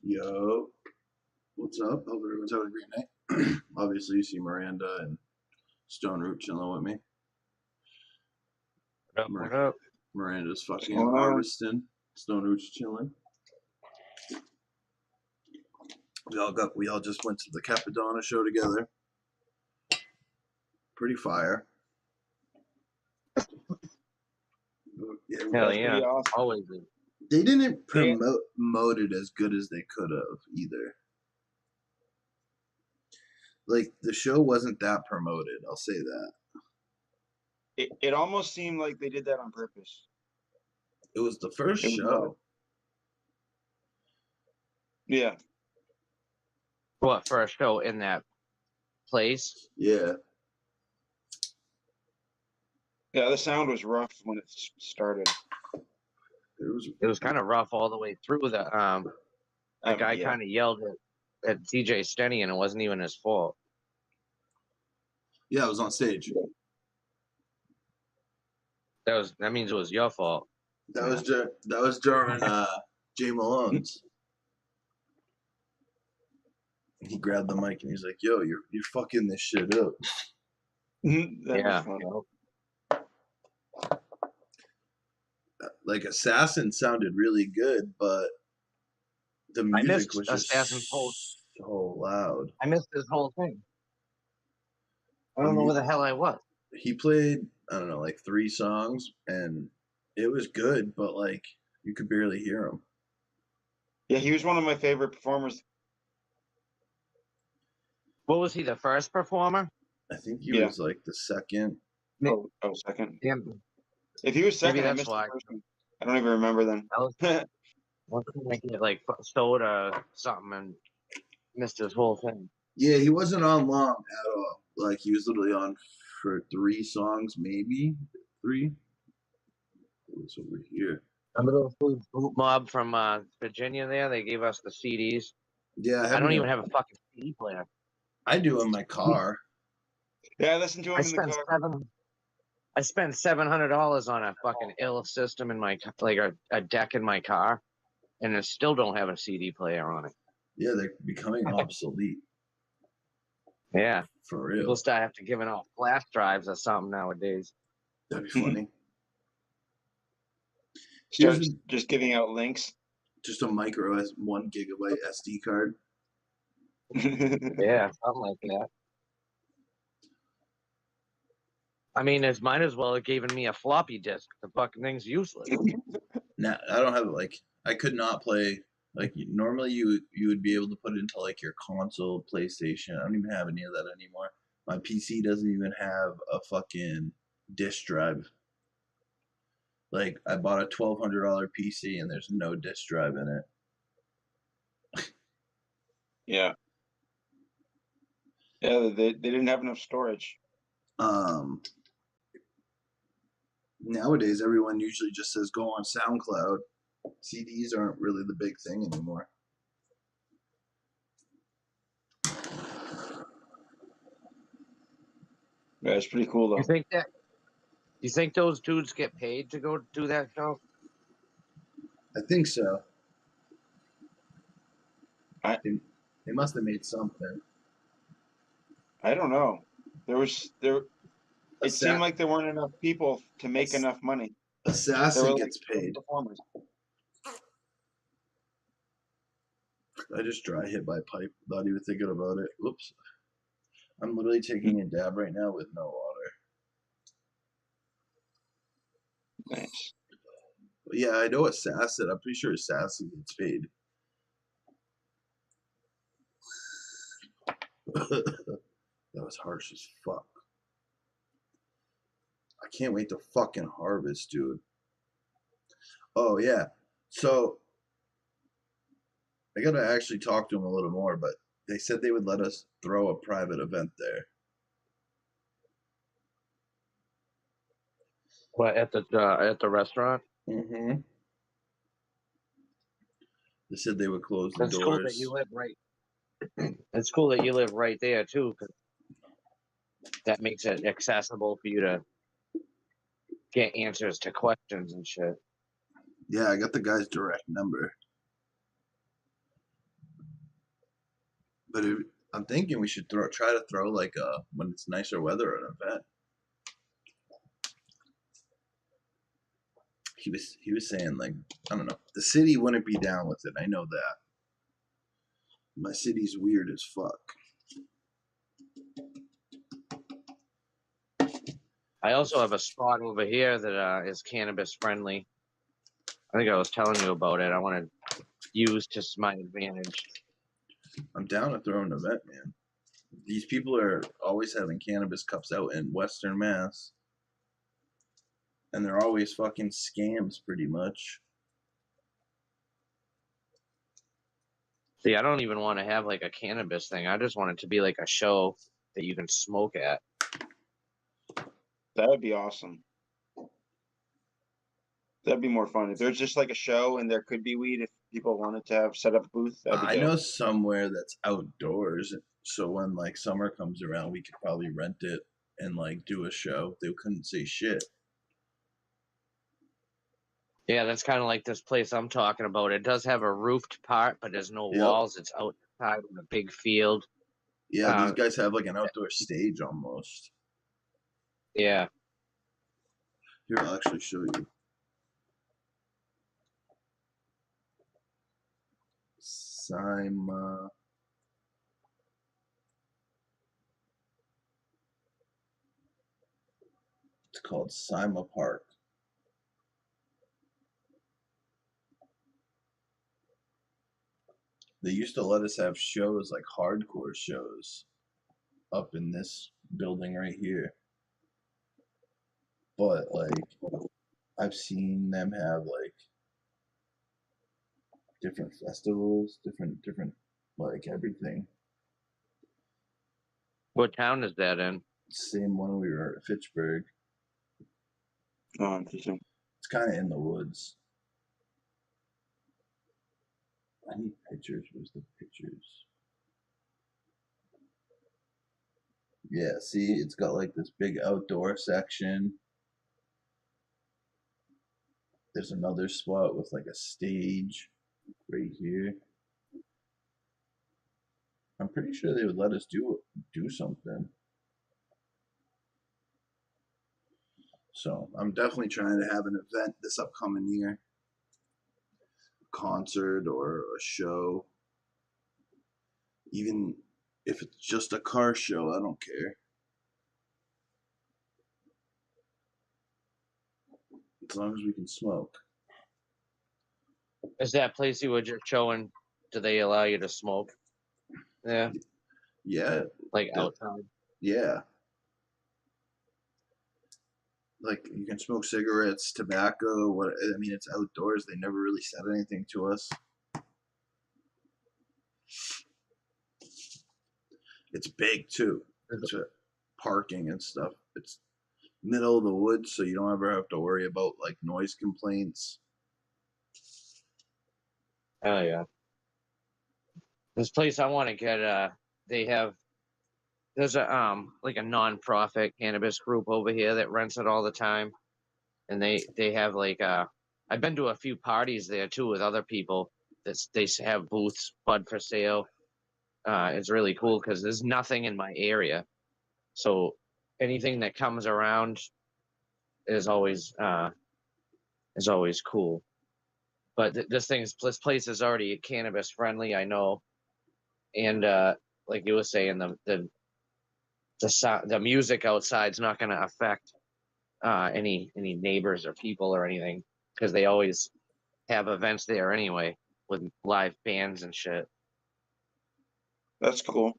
Yo, what's up? Hope everyone's having a great night. Obviously, you see Miranda and Stone Root chilling with me. What up? Mir- What up? Miranda's What's fucking going on? harvesting. Stone Root's chilling. We all just went to the Capadonna show together. Pretty fire. Yeah, Hell That's yeah. pretty awesome. Always is. they didn't promote it as good as they could have either. Like the show wasn't that promoted. I'll say that. It almost seemed like they did that on purpose. It was the first It was show. Yeah. What, for a show in that place? Yeah. Yeah, the sound was rough when it started. It was kind of rough all the way through. The guy Yeah. kind of yelled at DJ Stenny, and it wasn't even his fault. Yeah, it was on stage. That means it was your fault. That was during Jay Malone's. He grabbed the mic and he's like, "Yo, you're fucking this shit up." That Yeah. was fun. Like Assassin sounded really good, but the music missed was just Assassin's whole- so loud. I missed this whole thing. I don't know where the hell I was. He played, I don't know, like 3 songs, and it was good, but like you could barely hear him. Yeah, he was one of my favorite performers. What was he, the first performer? I think he Yeah. was like the second. Oh, second. Yeah. If he was second, I that's missed why. the first one. I don't even remember then. I was making it like soda or something and missed this whole thing. Yeah, he wasn't on long at all. Like he was literally on for 3 songs, maybe 3. What's over here? Remember those Boot Mob from Virginia there? They gave us the CDs. Yeah, I don't even have a fucking CD player. I do in my car. Yeah, I listened to him in the car. I spent $700 on a fucking ill system in my like a deck in my car, and I still don't have a CD player on it. Yeah, they're becoming obsolete. Yeah, For real. people start have to giving out flash drives or something nowadays. That'd be funny. Start just giving out links. Just a micro 1 gigabyte SD card. Yeah, something like that. I mean, it might as well have given me a floppy disk. The fucking thing's useless. Nah, I don't have I could not play normally you would be able to put it into like your console, PlayStation. I don't even have any of that anymore. My PC doesn't even have a fucking disk drive. Like I bought a $1,200 PC and there's no disk drive in it. Yeah. Yeah, they didn't have enough storage. Nowadays everyone usually just says go on SoundCloud. CDs aren't really the big thing anymore. Yeah, it's pretty cool though. You think those dudes get paid to go do that show? I think so. They must have made something. I don't know. It seemed like there weren't enough people to make enough money. Assassin gets paid. Performers. I just dry hit my pipe without even thinking about it. Whoops. I'm literally taking a dab right now with no water. Nice. But yeah, I know Assassin. I'm pretty sure Assassin gets paid. That was harsh as fuck. I can't wait to fucking harvest, dude. Oh, yeah. So, I gotta actually talk to him a little more, but they said they would let us throw a private event there. What, at the restaurant? Mm-hmm. They said they would close the That's doors. cool that you live right. It's cool that you live right there too, because that makes it accessible for you to get answers to questions and shit. Yeah, I got the guy's direct number. But I'm thinking we should try to throw like when it's nicer weather an event. He was saying like I don't know. The city wouldn't be down with it. I know that. My city's weird as fuck. I also have a spot over here that is cannabis friendly. I think I was telling you about it. I want to use to my advantage. I'm down to throw an event, man. These people are always having cannabis cups out in Western Mass. And they're always fucking scams, pretty much. See, I don't even want to have like a cannabis thing. I just want it to be like a show that you can smoke at. That would be awesome. That'd be more fun. If there's just like a show and there could be weed, if people wanted to have set up a booth, that'd be I dope. know somewhere that's outdoors, so when like summer comes around, we could probably rent it and like do a show. They couldn't say shit. Yeah, that's kind of like this place I'm talking about. It does have a roofed part, but there's no Yep. walls. It's outside in a big field. Yeah, these guys have like an outdoor stage almost. Yeah. Here, I'll actually show you. Sima. It's called Sima Park. They used to let us have shows like hardcore shows up in this building right here. But like I've seen them have like different festivals, different like everything. What town is that in? Same one we were at Fitchburg. Oh, interesting. It's kind of in the woods. I need pictures. Where's the pictures? Yeah, see, it's got like this big outdoor section. There's another spot with like a stage right here. I'm pretty sure they would let us do something. So I'm definitely trying to have an event this upcoming year. A concert or a show. Even if it's just a car show, I don't care. As long as we can smoke. Is that place you were just showing? Do they allow you to smoke? Yeah. Yeah. Like outside? Yeah. Like you can smoke cigarettes, tobacco. What I mean, it's outdoors. They never really said anything to us. It's big too. It's parking and stuff. It's middle of the woods, so you don't ever have to worry about like noise complaints. Oh yeah. This place I want to get, there's a like a non-profit cannabis group over here that rents it all the time. And they have like I've been to a few parties there too with other people that they have booths, bud for sale. It's really cool because there's nothing in my area. So anything that comes around is always cool. But this place is already cannabis friendly, I know. And like you were saying, the music outside's not going to affect any neighbors or people or anything because they always have events there anyway with live bands and shit. That's cool.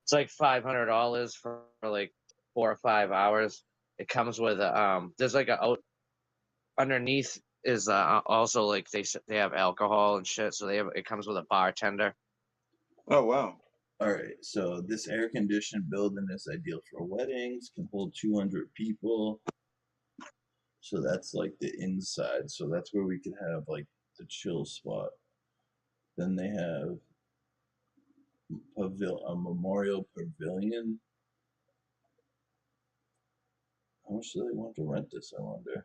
It's like $500 for like 4 or 5 hours. It comes with there's like a out underneath is also like they have alcohol and shit, so it comes with a bartender. Oh wow. All right, so this air-conditioned building is ideal for weddings. Can hold 200 people. So that's like the inside. So that's where we could have like the chill spot. Then they have a memorial pavilion. How much do they want to rent this? I wonder.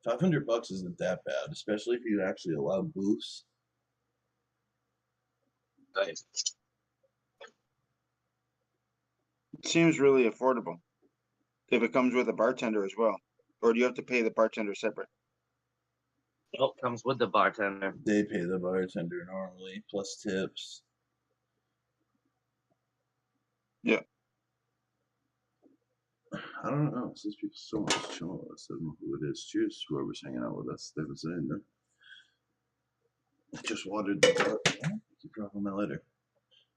$500 isn't that bad, especially if you actually allow booths. Nice. It seems really affordable. If it comes with a bartender as well. Or do you have to pay the bartender separate? Nope, comes with the bartender. They pay the bartender normally plus tips. Yeah. I don't know. Since people so much chilling with us, I don't know who it is. Cheers, whoever's hanging out with us. They was in there. I just watered the garden. Keep dropping my lighter.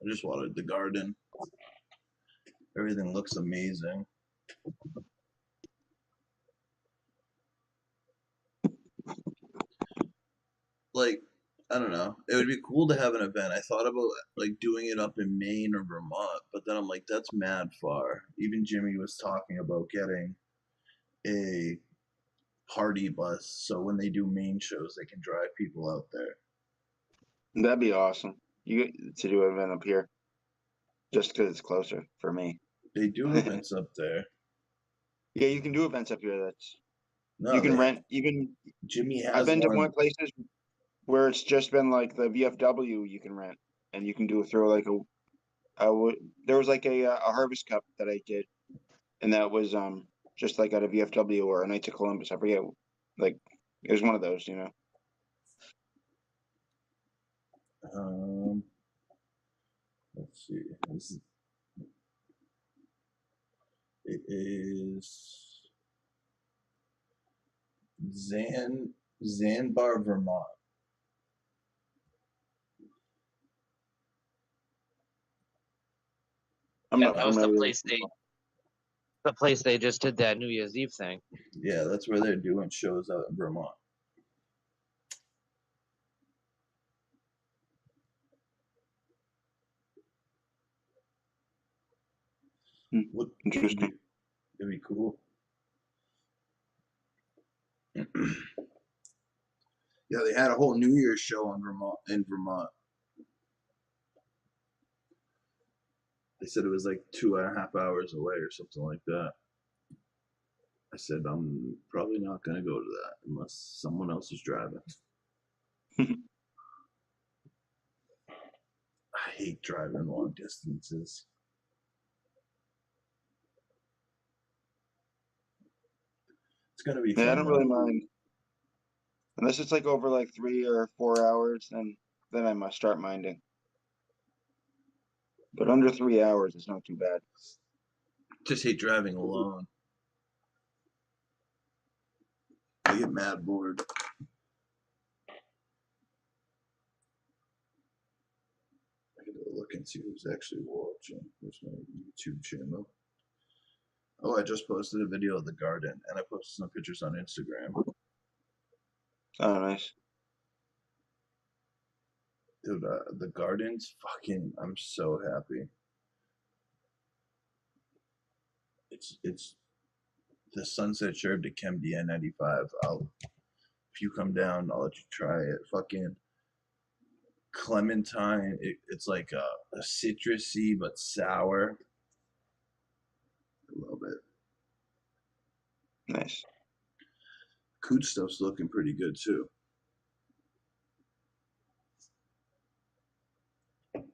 I just watered the garden. Everything looks amazing. Like, I don't know. It would be cool to have an event. I thought about like doing it up in Maine or Vermont, but then I'm like, that's mad far. Even Jimmy was talking about getting a party bus so when they do Maine shows, they can drive people out there. That'd be awesome. You to do an event up here. Just because it's closer for me. They do events up there. Yeah, you can do events up here. No, You can they, rent even. Jimmy has I've been to one. one places where it's just been like the VFW you can rent, and you can throw like there was like a Harvest Cup that I did, and that was just like at a VFW or a Knights of Columbus. I forget, like it was one of those, you know. Let's see. It is Zanbar, Vermont. I'm Yeah, not that was the familiar. place they just did that New Year's Eve thing. Yeah, that's where they're doing shows out in Vermont. What Interesting. It'd be cool. Yeah, they had a whole New Year's show in Vermont. They said it was like 2.5 hours away or something like that. I said I'm probably not gonna go to that unless someone else is driving. I hate driving long distances. It's gonna be Yeah, I fun don't though. really mind unless it's like over like 3 or 4 hours. Then I must start minding. But under 3 hours is not too bad. Just hate driving alone. I get mad bored. I gotta look and see who's actually watching. Where's my YouTube channel? Oh, I just posted a video of the garden and I posted some pictures on Instagram. Oh, nice. Dude, the garden's fucking. I'm so happy. It's the Sunset Sherb to Chem DN 95. If you come down, I'll let you try it. Fucking clementine. It's like a citrusy but sour. I love it. Nice. Cooch stuff's looking pretty good too.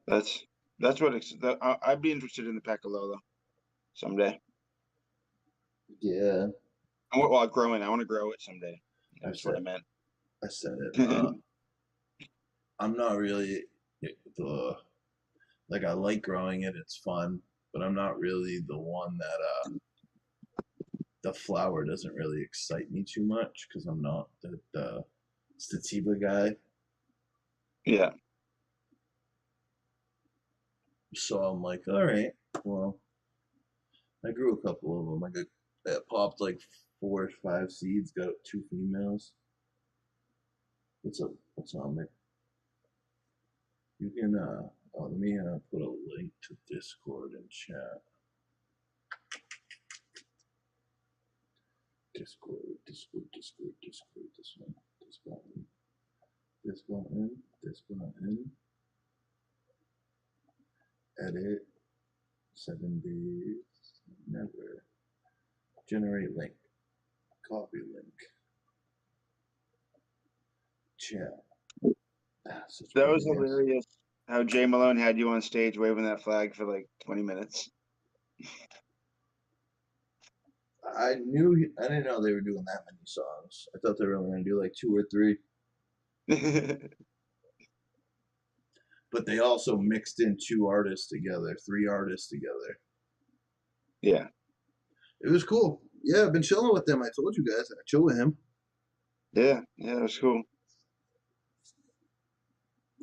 That's what I'd be interested in the Pacalolo someday. Yeah, Well, growing. I want to grow it someday. That's what I said meant. I said it. I'm not really the like I like growing it. It's fun, but I'm not really the one that the flower doesn't really excite me too much because I'm not the sativa guy. Yeah. So I'm like, all right, well, I grew a couple of them. I popped like 4 or 5 seeds, got 2 females. What's up? What's on there? You can let me put a link to Discord in chat. Discord. This one, this button, this button. Edit. 7 days. Never. Generate link. Copy link. Yeah. Such That was big ass. hilarious. How Jay Malone had you on stage waving that flag for like 20 minutes. I didn't know they were doing that many songs. I thought they were only gonna do like 2 or 3. But they also mixed in 2 artists together, 3 artists together. Yeah. It was cool. Yeah, I've been chilling with them. I told you guys I chill with him. Yeah. Yeah. That was cool.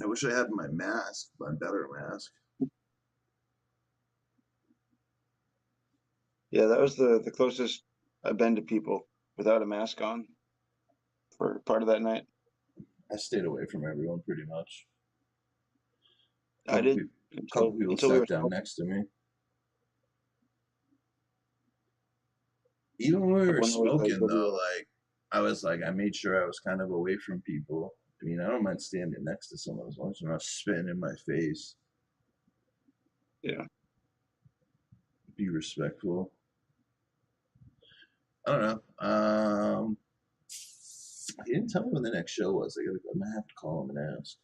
I wish I had my mask, my better mask. Yeah. That was the closest I've been to people without a mask on for part of that night. I stayed away from everyone pretty much. I did Couple people until we were sat down next to me. Even when we were Everyone was, like, smoking, though, video. I made sure I was kind of away from people. I mean, I don't mind standing next to someone as long as they're not spitting in my face. Yeah. Be respectful. I don't know. He didn't tell me when the next show was. I'm gonna have to call him and ask.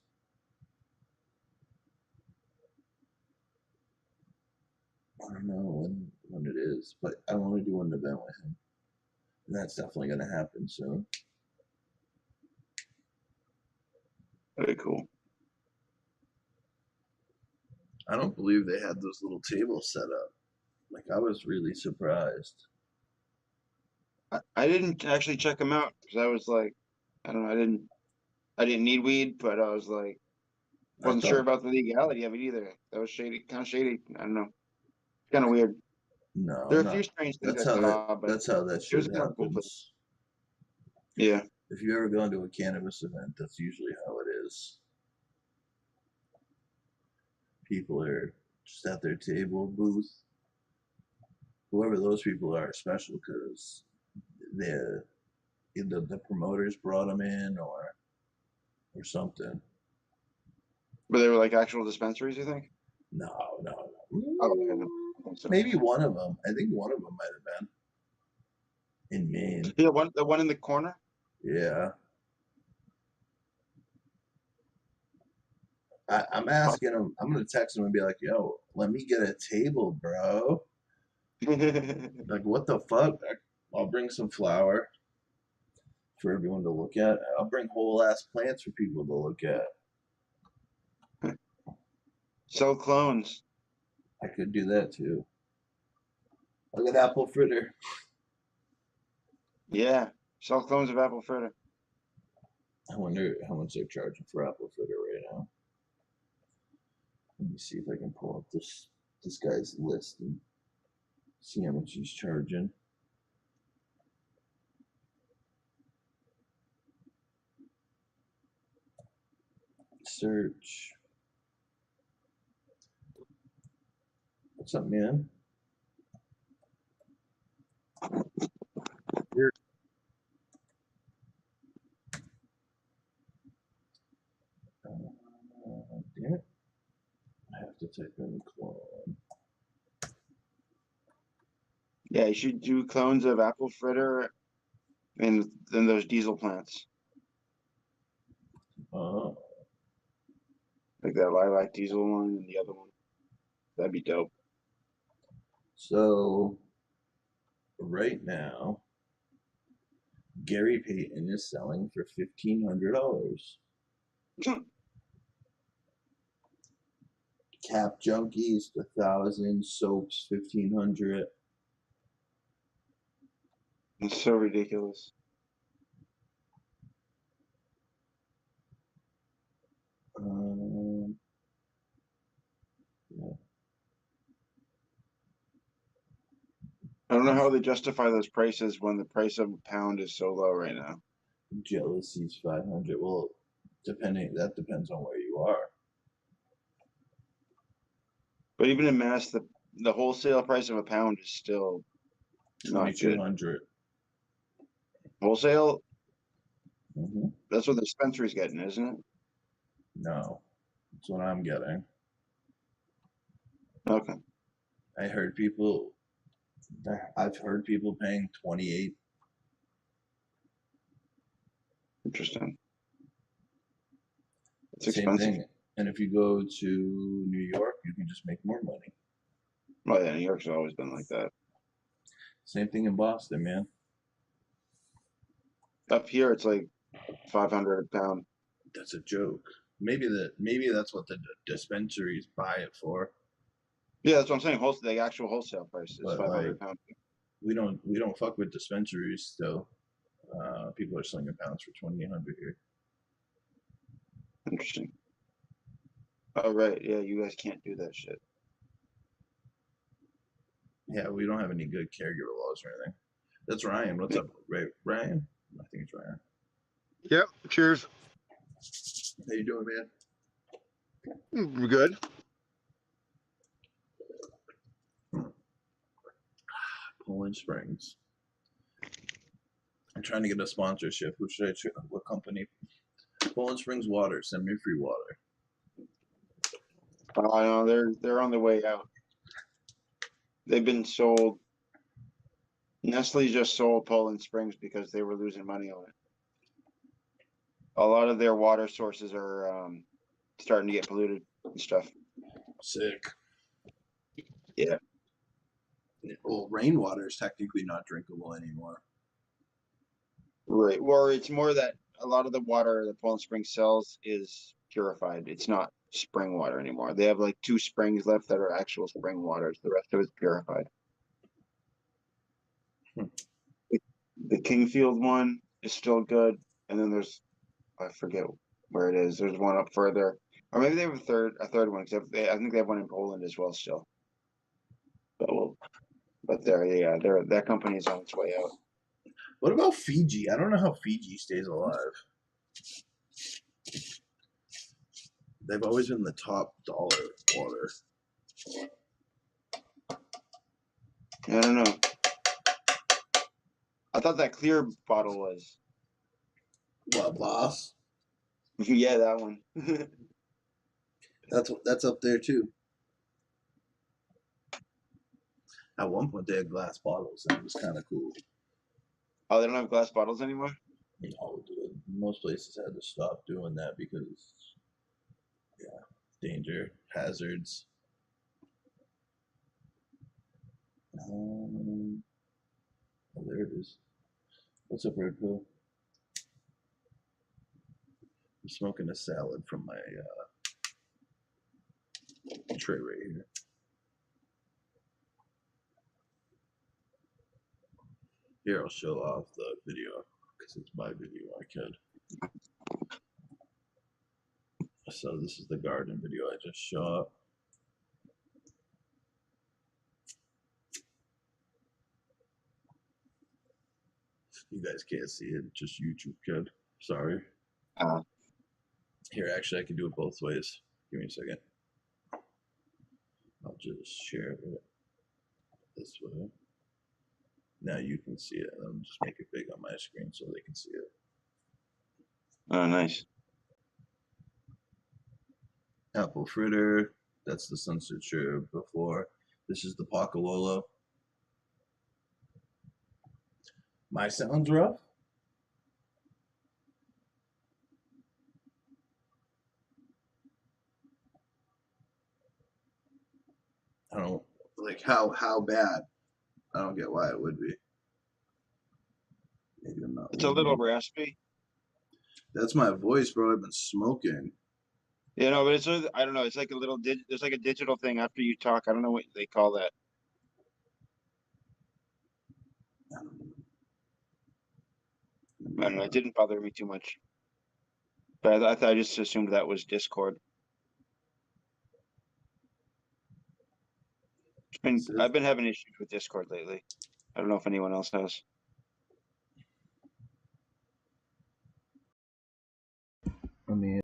I don't know when it is, but I want to do an event with him, and that's definitely gonna happen soon. Very cool. I don't believe they had those little tables set up. Like, I was really surprised. I didn't actually check them out because I was like, I don't know, I didn't need weed, but I was like, I wasn't sure thought about the legality of it either. That was shady, kind of shady. I don't know, kind of weird. no, There are a few not. strange things I saw, but That's how that it was shit a kind of cool place. happens. Yeah, If you ever go into a cannabis event, that's usually how it is. People are just at their table, booth. Whoever those people are, special because the promoters brought them in or something. but they were like actual dispensaries. You think? No, no, Oh, no. okay, no, I think so. Maybe one of them. I think one of them might have been in Maine. Yeah, the one in the corner. Yeah. I'm asking him. I'm gonna text him and be like, "Yo, let me get a table, bro." Like, what the fuck? I'll bring some flour for everyone to look at. I'll bring whole ass plants for people to look at. Sell clones. I could do that too. Look at apple fritter. Yeah, sell clones of apple fritter. I wonder how much they're charging for apple fritter right now. Let me see if I can pull up this guy's list and see how much he's charging. Search. What's up, man? Damn it. I have to type in clone. Yeah, you should do clones of apple fritter and then those diesel plants, Oh, like that lilac diesel one and the other one. That'd be dope. so right now, Gary Payton is selling for $1,500. Cap Junkies 1,000, soaps 1,500. It's so ridiculous. Yeah. I don't know how they justify those prices when the price of a pound is so low right now. Jealousy's 500. Well, that depends on where you are. But even in mass, the wholesale price of a pound is still not good. 2,200. Wholesale, Mm-hmm. that's what the dispensary's getting, isn't it? No, that's what I'm getting. Okay. I've heard people paying 28. Interesting. It's Same expensive. thing. And if you go to New York, you can just make more money. Well, yeah, New York's always been like that. Same thing in Boston, man. Up here, it's like 500 a pound. That's a joke. Maybe that's what the dispensaries buy it for. Yeah, that's what I'm saying. The actual wholesale price is But 500 like a pound. we don't fuck with dispensaries still. People are slinging pounds for 2,800 here. Interesting. Oh, right. Yeah, you guys can't do that shit. Yeah, we don't have any good caregiver laws or anything. That's Ryan. What's up, Ryan? I think it's Ryan. Yep. Cheers. How you doing, man? Good. Poland Springs. I'm trying to get a sponsorship. Who should I choose? What company? Poland Springs Water. Send me free water. Oh, I know they're on the way out. They've been sold. Nestle just sold Poland Springs because they were losing money on it. A lot of their water sources are starting to get polluted and stuff. Sick. Yeah. Well, rainwater is technically not drinkable anymore. Right. Or it's more that a lot of the water that Poland Springs sells is purified. It's not spring water anymore. They have like 2 springs left that are actual spring waters. The rest of it's purified. Hmm. The Kingfield one is still good, and then there's I forget where it is. There's one up further, or maybe they have a third one. Because I think they have one in Poland as well still. But that company is on its way out. What about Fiji? I don't know how Fiji stays alive. They've always been the top dollar water. I don't know. I thought that clear bottle was. What, Voss? Yeah, that one. That's up there too. At one point, they had glass bottles, and it was kind of cool. Oh, they don't have glass bottles anymore? No, dude. Most places had to stop doing that because, yeah, danger, hazards. Oh, there it is. What's up, Red Pill? I'm smoking a salad from my tray right here. Here, I'll show off the video because it's my video. I could. So this is the garden video I just shot. You guys can't see it, just YouTube kid. Sorry. Here, actually, I can do it both ways. Give me a second. I'll just share it this way. Now you can see it. I'll just make it big on my screen so they can see it. Oh, nice. Apple fritter. That's the sunset strip before. This is the Pocalolo. My sound's rough. I don't like how bad. I don't get why it would be. Maybe I'm not. It's a little raspy. That's my voice, bro. I've been smoking. You know, but I don't know. It's like a little there's like a digital thing after you talk. I don't know what they call that. I don't know. It didn't bother me too much. But I just assumed that was Discord. I've been having issues with Discord lately. I don't know if anyone else has. Let me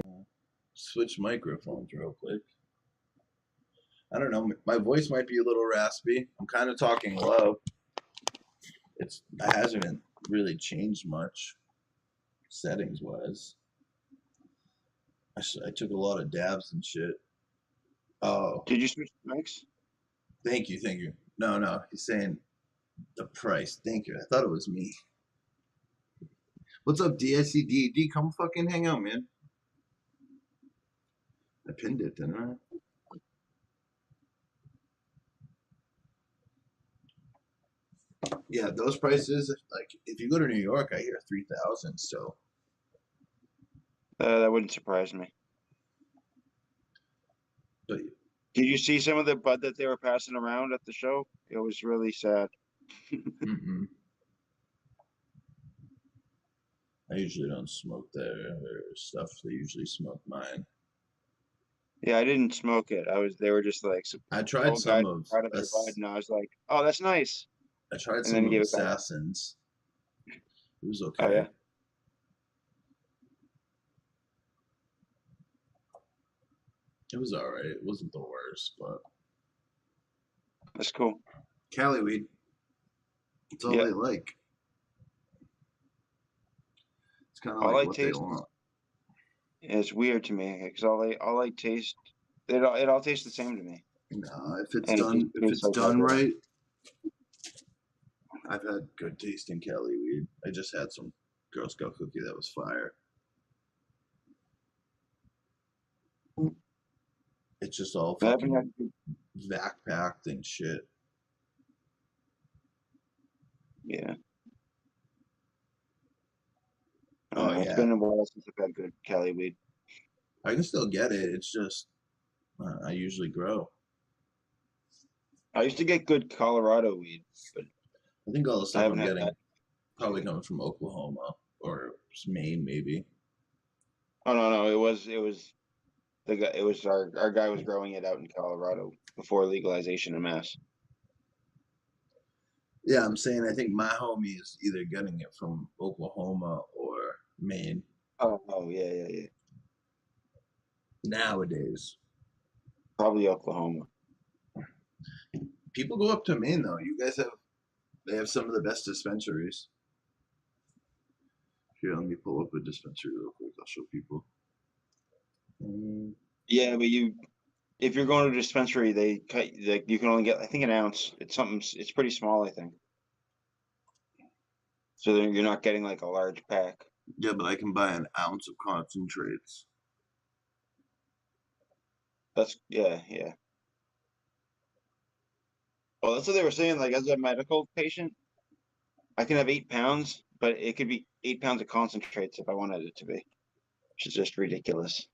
switch microphones real quick. I don't know. My voice might be a little raspy. I'm kind of talking low. It hasn't really changed much settings wise. I took a lot of dabs and shit. Oh. Did you switch mics? Thank you. No. He's saying the price. Thank you. I thought it was me. What's up, DSCDD? Come fucking hang out, man. I pinned it, didn't I? Yeah, those prices. Like, if you go to New York, I hear 3,000 still. That wouldn't surprise me. But Did you see some of the bud that they were passing around at the show? It was really sad. mm-mm. I usually don't smoke their stuff. They usually smoke mine. Yeah, I didn't smoke it. They were just like some I tried old guys some of out of their bud, us. and I was like, oh, that's nice. I tried And then some of gave it back. Assassins. It was okay. Oh yeah. It was all right. It wasn't the worst, but That's cool. Cali weed. It's all Yeah. they like. It's kind of All like I what they taste want. is weird to me because all I taste it all tastes the same to me. No, if it's And it done, just if tastes it's like done regular. right, I've had good tasting Cali weed. I just had some Girl Scout cookie that was fire. It's just all I haven't fucking had- vac packed and shit. Yeah. Oh, It's yeah. been a while since I've had good Cali weed. I can still get it. It's just I usually grow. I used to get good Colorado weed, but I think all the I stuff haven't I'm had getting that. probably coming from Oklahoma or Maine, maybe. Oh no, it was the guy. It was our guy was growing it out in Colorado before legalization in Mass. Yeah, I'm saying I think my homie is either getting it from Oklahoma or Maine Oh yeah. nowadays. Probably Oklahoma. People go up to Maine though. They have some of the best dispensaries. Here, let me pull up a dispensary real quick. I'll show people. Yeah, but if you're going to a dispensary, they cut like you can only get I think an ounce. It's pretty small, I think. So then you're not getting like a large pack. Yeah, but I can buy an ounce of concentrates. Yeah. Well, that's what they were saying. Like as a medical patient, I can have 8 pounds, but it could be 8 pounds of concentrates if I wanted it to be, which is just ridiculous.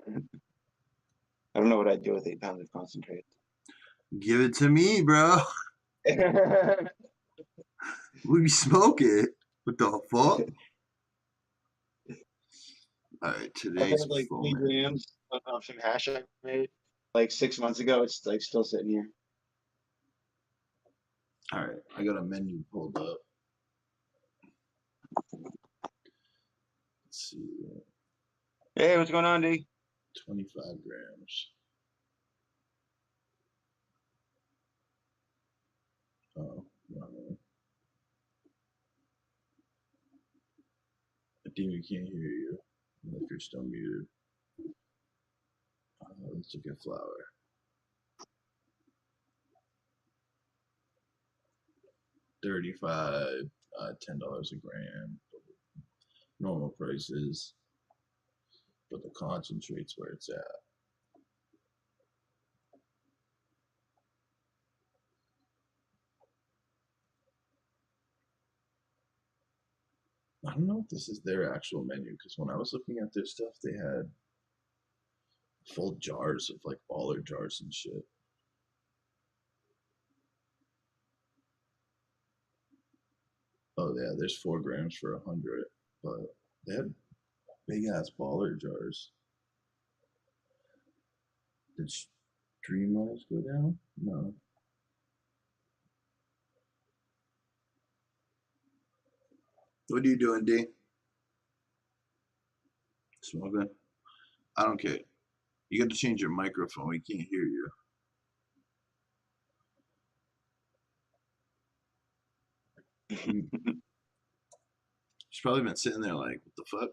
I don't know what I'd do with 8 pounds of concentrate. Give it to me, bro. We smoke it. What the fuck? All right, I today's had like 3 format. grams of some hash I made like 6 months ago. It's like still sitting here. All right, I got a menu pulled up. Let's see, Hey, what's going on, D? 25 grams. Oh, wrong one. Demon can't hear you if you're still muted. Let's look at flour. $35, $10 a gram. Normal prices, but the concentrate's where it's at. I don't know if this is their actual menu because when I was looking at their stuff, they had full jars of like baller jars and shit. Oh yeah, there's 4 grams for 100, but they had big ass baller jars. Did Streamlabs go down? No. What are you doing, D? Smoking? I don't care. You got to change your microphone. We can't hear you. She's probably been sitting there like, what the fuck?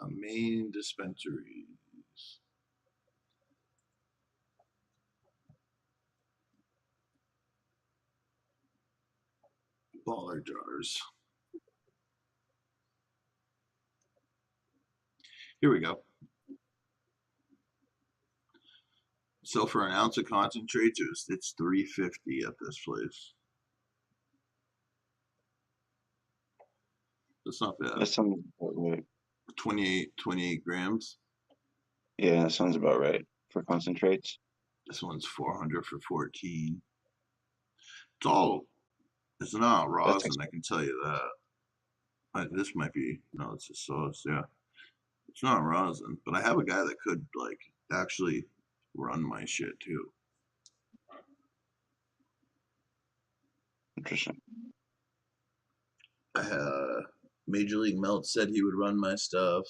Main dispensaries. Baller jars. Here we go. So for an ounce of concentrates, it's $3.50 at this place. That's not bad. That sounds about right. 28 grams. Yeah, that sounds about right for concentrates. This one's 400 for 14. It's not rosin, I can tell you that. This might be, no, it's a sauce, yeah. It's not rosin, but I have a guy that could, like, actually run my shit too. Interesting. Major League Melt said he would run my stuff.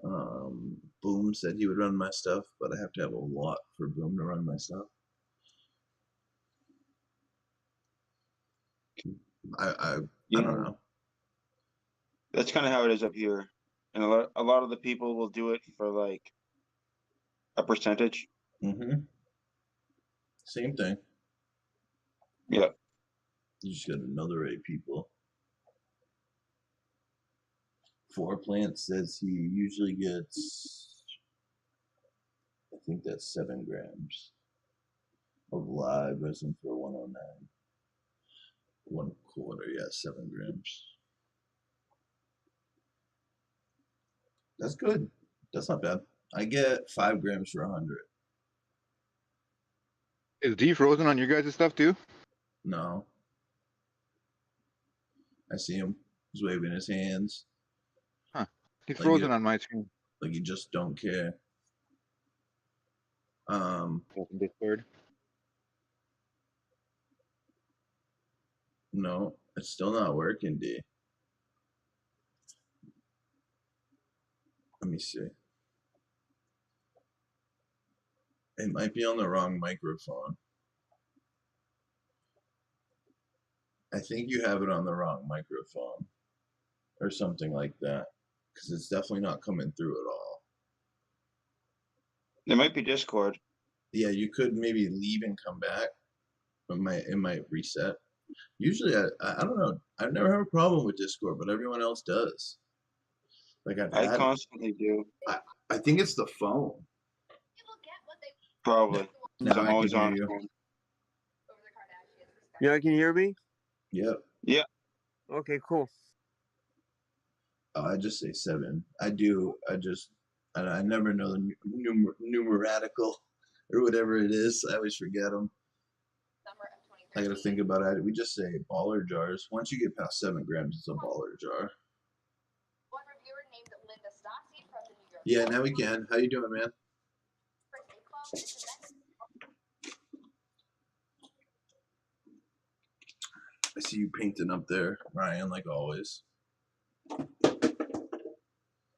Boom said he would run my stuff, but I have to have a lot for Boom to run my stuff. I Yeah, don't know. that's kind of how it is up here, and a lot of the people will do it for like a percentage. Mm-hmm. Same thing. Yeah. You just got another 8 people. 4Plant says he usually gets, I think that's 7 grams of live resin for 109. 1/4, yeah, 7 grams. That's good. That's not bad. I get 5 grams for 100. Is defrozen on your guys' stuff too? No. I see him. He's waving his hands. He's Like frozen you- on my screen. Like you just don't care. Open Discord. No, it's still not working, D. Let me see. It might be on the wrong microphone. I think you have it on the wrong microphone or something like that, because it's definitely not coming through at all. There might be Discord. Yeah, you could maybe leave and come back. It might reset. Usually, I don't know. I've never had a problem with Discord, but everyone else does. Like I constantly do. I think it's the phone. Probably. Now I'm I always can on. hear you. phone. Yeah, can you hear me? Yep. Okay, cool. I just say 7. I do. I never know the numeratical or whatever it is. I always forget them. I got to think about it. We just say baller jars. Once you get past 7 grams, it's a baller jar. Yeah, now we can. How you doing, man? I see you painting up there, Ryan, like always.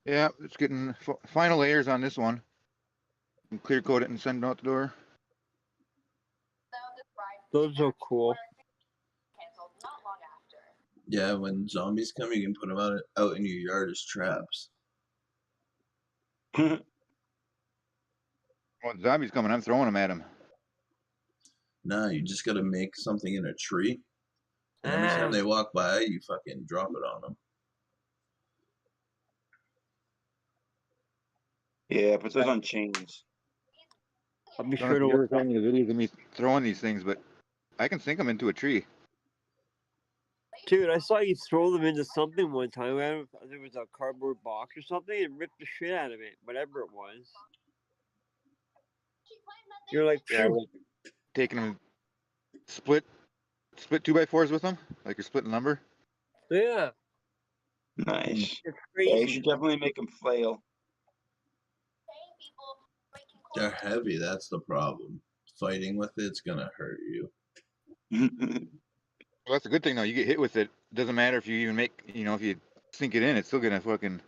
Yeah, it's getting final layers on this one. And clear coat it and send it out the door. Those are cool. Yeah, when zombies come, you can put them out in your yard as traps. When zombies coming, I'm throwing them at them. Nah, you just got to make something in a tree. And every time they walk by, you fucking drop it on them. Yeah, put those on chains. I'll be I don't know sure if to you ever look. saw any of the videos of me throwing these things, but I can sink them into a tree. Dude, I saw you throw them into something one time. I don't know if it was a cardboard box or something and ripped the shit out of it, whatever it was. You're like, Yeah, phew. like taking them, split 2x4s with them, like you're splitting lumber. Yeah, Nice. it's Yeah, you crazy. should definitely make them flail. They're heavy. That's the problem. Fighting with it's gonna hurt you. Well, that's a good thing though. You get hit with it. Doesn't matter if you even make, if you sink it in, it's still gonna fucking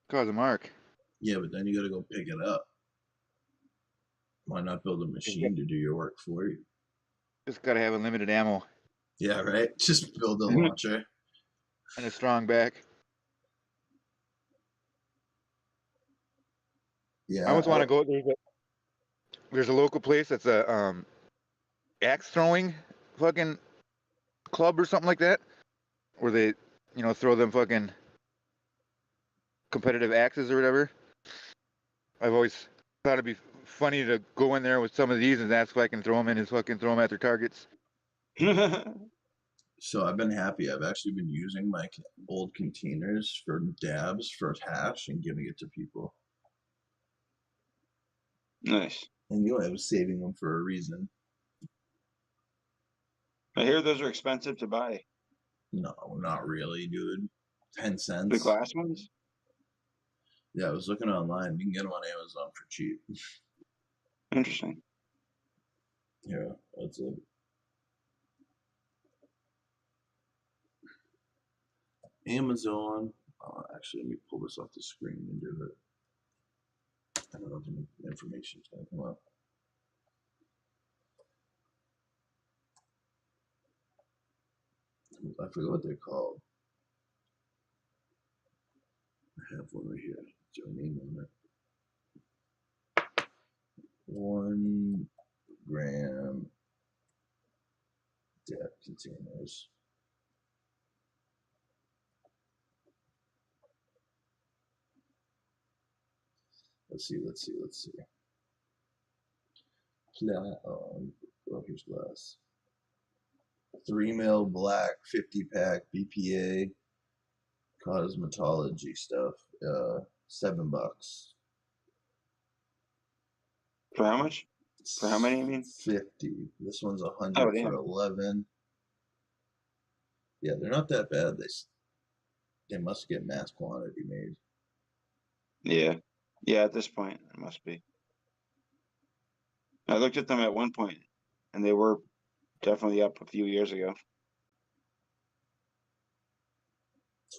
cause a mark. Yeah, but then you gotta go pick it up. Why not build a machine to do your work for you? Just gotta have unlimited ammo Yeah, right? Just build a launcher. and a strong back. Yeah. I always want to go. There's a local place that's a axe throwing fucking club or something like that, where they, throw them fucking competitive axes or whatever. I've always thought it'd be funny to go in there with some of these and ask if I can throw them in and fucking throw them at their targets. So I've been happy. I've actually been using my old containers for dabs for hash and giving it to people. Nice. And I was saving them for a reason. I hear those are expensive to buy. No, not really, dude. 10 The cents. glass ones? Yeah, I was looking online. You can get them on Amazon for cheap. Interesting. Yeah, that's it. Amazon. Actually, let me pull this off the screen and do it. I don't know if the information's gonna come up. I forget what they're called. I have one right here. Is there a name on it? 1 gram dab containers. Let's see. Oh, here's glass. 3 mil black 50 pack BPA cosmetology stuff. $7. For how much? For how many, you mean? 50. This one's 100 Oh, for damn. 11. Yeah, they're not that bad. They must get mass quantity made. Yeah. Yeah, at this point, it must be. I looked at them at one point, and they were definitely up a few years ago.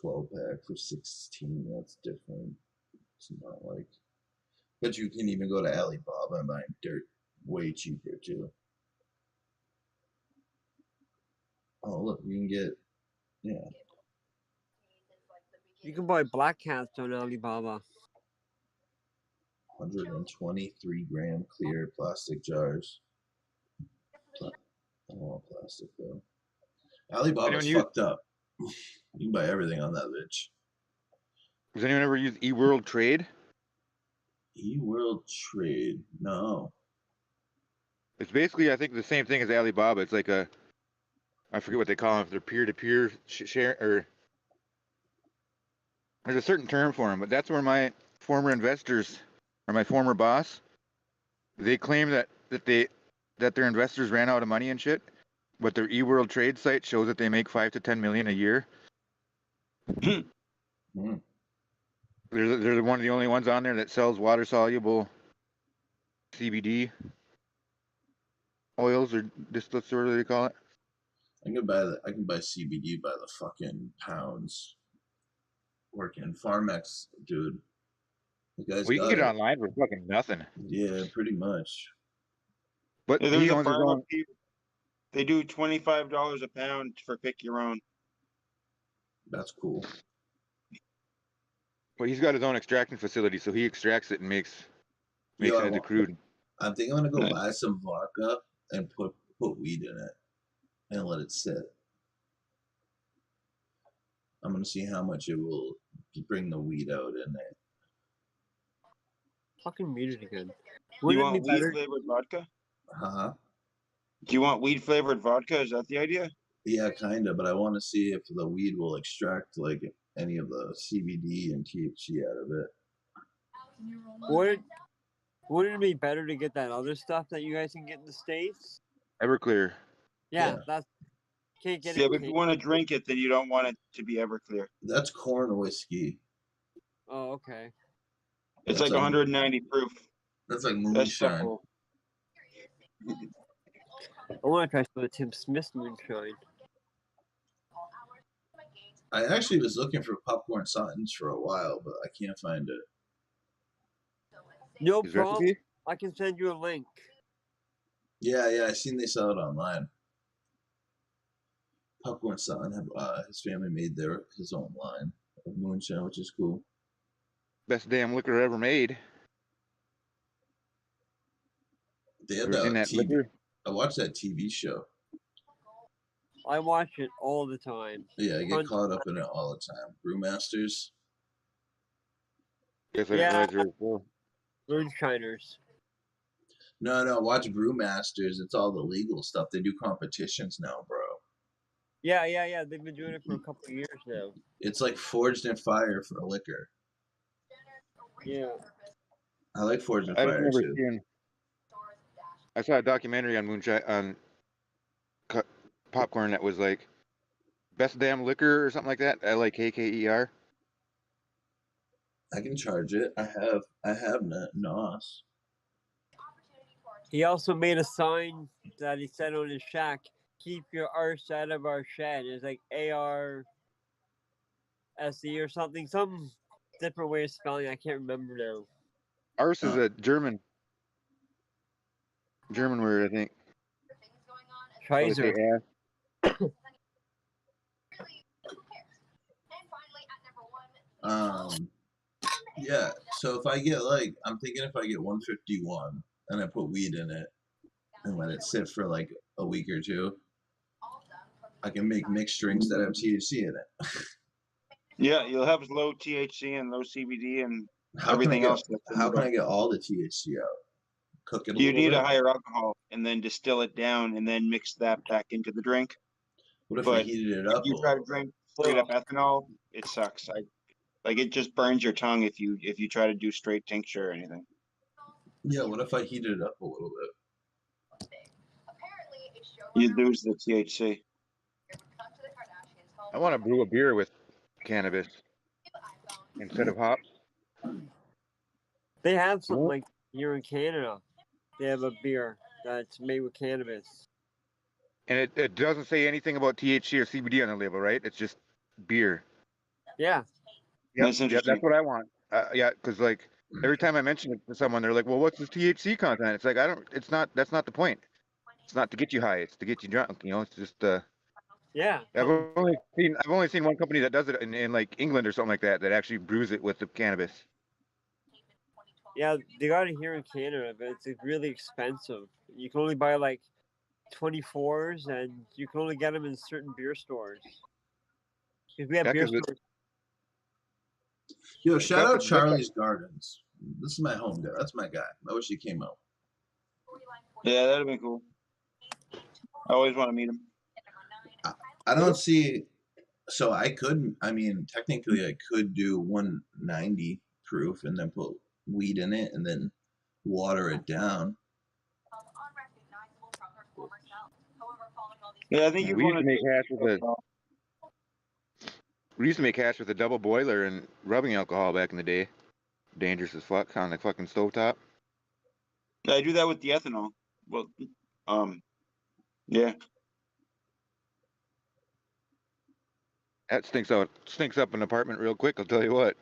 12 pack for 16. That's different. It's not like. But you can even go to Alibaba and buy dirt way cheaper too. Oh, look, you can get. Yeah. You can buy black cats on Alibaba. 123 gram clear plastic jars. I don't want plastic though. Alibaba's Anyone use- fucked up. You can buy everything on that bitch. Does anyone ever use eWorld Trade? eWorld Trade. No. It's basically, I think, the same thing as Alibaba. It's like I forget what they call them, if they're peer-to-peer share, or there's a certain term for them, but that's where my former investors, or my former boss, they claim that their investors ran out of money and shit, but their eWorld Trade site shows that they make 5 to 10 million a year. Hmm. They're one of the only ones on there that sells water-soluble CBD oils or distillates, or what do they call it? I can buy CBD by the fucking pounds. Working Pharmex, dude. The guy's Well, you can got get it it. online for fucking nothing. Yeah, pretty much. But Yeah, he there's a owns his farm up own. here. They do $25 a pound for pick your own. That's cool. Well, he's got his own extraction facility, so he extracts it and makes Yo, it into crude. I'm thinking I'm gonna go Nice. buy some vodka and put weed in it and let it sit. I'm gonna see how much it will bring the weed out in it. Fucking muted again. You Wouldn't it want be weed better? flavored vodka? Huh? Do you want weed flavored vodka? Is that the idea? Yeah, kinda, but I want to see if the weed will extract like any of the CBD and THC out of it. Wouldn't it be better to get that other stuff that you guys can get in the States? Everclear. Yeah, Yeah. that's can't get Yeah, it. but if you want to drink it, then you don't want it to be Everclear. That's corn whiskey. Oh, okay. It's That's like like 190 proof. That's like That stuff moonshine. will. I want to try some of the Tim Smith moonshine. I actually was looking for popcorn Suttons for a while, but I can't find it. No His problem. recipe? I can send you a link. Yeah, I seen they sell it online. Popcorn Sutton his family made his own line of moonshine, which is cool. Best damn liquor ever made. They had Ever seen that that TV. liquor? I watched that TV show. I watch it all the time. Yeah, I get caught up in it all the time. Brewmasters. Guess I didn't Yeah, realize there was four. moonshiners. No, watch Brewmasters. It's all the legal stuff. They do competitions now, bro. Yeah. They've been doing it for a couple of years now. It's like Forged in Fire for liquor. Yeah. I like Forged in I just Fire remember too. seeing. I saw a documentary on moonshine on popcorn that was like best damn liquor or something like that. LIKKER. I can charge it. I have NOS. He also made a sign that he said on his shack, "Keep your arse out of our shed." It's like ARSE or something, some different way of spelling. I can't remember now. Arse is Oh. a German word, I think. Probably Scheiser. say ass. Yeah. So if I get like, I'm thinking if I get 151 and I put weed in it and let it sit for like a week or two, I can make mixed drinks that have THC in it. Yeah, you'll have low THC and low CBD and How everything else. How can I get all the THC out? Cook it a You little need bit. a higher alcohol and then distill it down and then mix that back into the drink. What if I But heated it if up a you try to little bit? drink straight up ethanol, it sucks. Like it just burns your tongue if you try to do straight tincture or anything. Yeah. What if I heated it up a little bit? You lose the THC. I want to brew a beer with cannabis instead of hops. They have something What? like here in Canada. They have a beer that's made with cannabis. And it doesn't say anything about THC or CBD on the label, right? It's just beer. Yeah. That's Yeah, interesting. that's what I want. Yeah, because like every time I mention it to someone, they're like, "Well, what's the THC content?" It's like I don't. It's not. That's not the point. It's not to get you high. It's to get you drunk. You know. It's just. Yeah. I've only seen one company that does it in like England or something like that actually brews it with the cannabis. Yeah, they got it here in Canada, but it's really expensive. You can only buy like 24s, and you can only get them in certain beer stores. Because we have Yeah, beer 'cause it- stores. Yo, shout That's- out that's- Charlie's Gardens. This is my home guy. That's my guy. I wish he came out. Yeah, that'd have been cool. I always want to meet him. I don't see. So I could. I mean, technically, I could do 190 proof and then put weed in it and then water it down. Yeah, I think you we used want to make hash with a double boiler and rubbing alcohol back in the day. Dangerous as fuck on the fucking stovetop. I do that with the ethanol. Well, yeah. That stinks up an apartment real quick. I'll tell you what.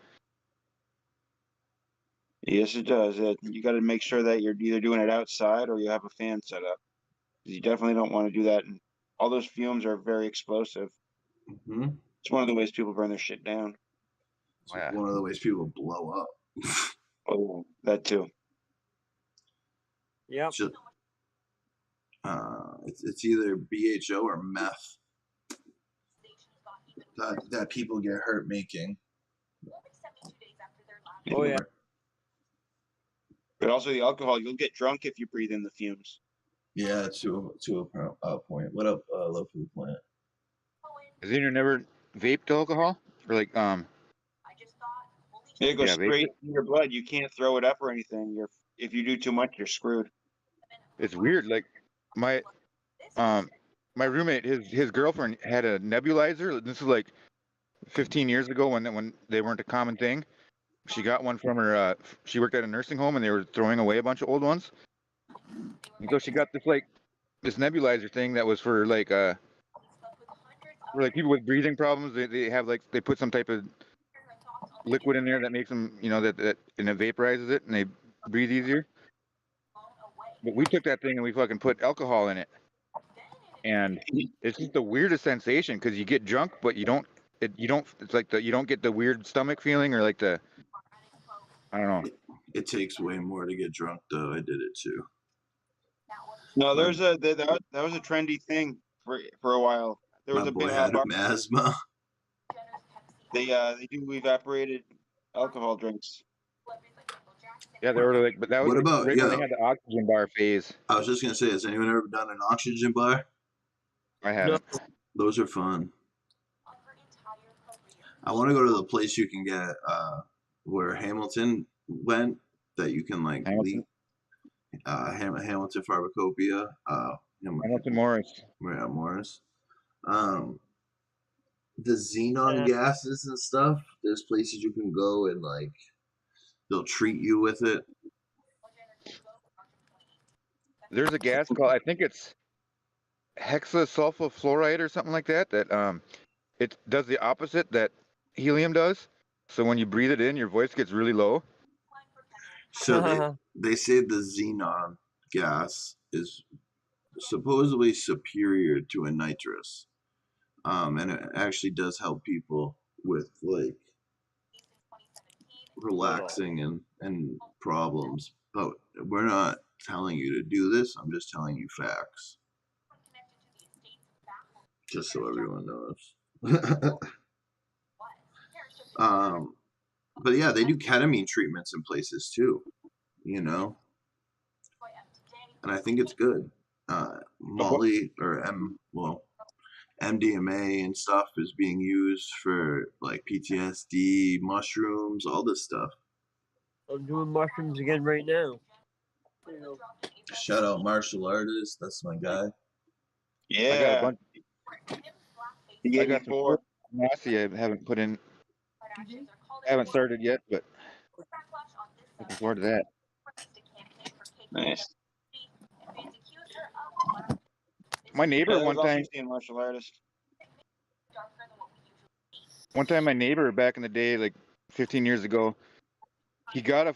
Yes, it does. You got to make sure that you're either doing it outside or you have a fan set up. 'Cause you definitely don't want to do that. And all those fumes are very explosive. Mm-hmm. It's one of the ways people burn their shit down. It's Yeah. one of the ways people blow up. Oh, that too. Yep. Just, it's either BHO or meth that people get hurt making. Oh, yeah. But also the alcohol, you'll get drunk if you breathe in the fumes. Yeah, to a point. What up, Love Food Plant? Has anyone ever vaped alcohol or like It goes Yeah, straight in your blood. You can't throw it up or anything. If you do too much, you're screwed. It's weird. Like my roommate, his girlfriend had a nebulizer. This is like 15 years ago when they weren't a common thing. She got one from her. She worked at a nursing home and they were throwing away a bunch of old ones. And so she got this nebulizer thing that was for like people with breathing problems. They have they put some type of liquid in there that makes them that and it vaporizes it and they breathe easier. But we took that thing and we fucking put alcohol in it, and it's just the weirdest sensation because you get drunk, but you don't. It's like you don't get the weird stomach feeling or like the. I don't know. It takes way more to get drunk, though. I did it too. No, that was a trendy thing for a while. There was My a boy big had asthma. they do evaporated alcohol drinks. Yeah, they were like, but that was What about right when they yeah? had the oxygen bar phase. I was just gonna say, has anyone ever done an oxygen bar? I No, haven't. Those are fun. I want to go to the place you can get where Hamilton went that you can like Hamilton, leak Hamilton Pharmacopoeia. Hamilton Morris. Yeah, Morris. Um, the xenon uh, gases and stuff. There's places you can go and like they'll treat you with it. There's a gas called, I think it's hexasulfofluoride or something like that. That it does the opposite that helium does. So when you breathe it in, your voice gets really low. So they say the xenon gas is supposedly superior to a nitrous, and it actually does help people with like relaxing and problems. But we're not telling you to do this. I'm just telling you facts, just so everyone knows. But yeah, they do ketamine treatments in places too. You know, and I think it's good. Molly or MDMA and stuff is being used for like PTSD, mushrooms, all this stuff. I'm doing mushrooms again right now. Shout out martial artist, that's my guy. Yeah. I got a bunch. He I gave me got some 4. Massey I haven't put in. I haven't started yet, but looking forward to that. Nice. My neighbor Yeah, one time, martial artist. my neighbor back in the day, like 15 years ago, he got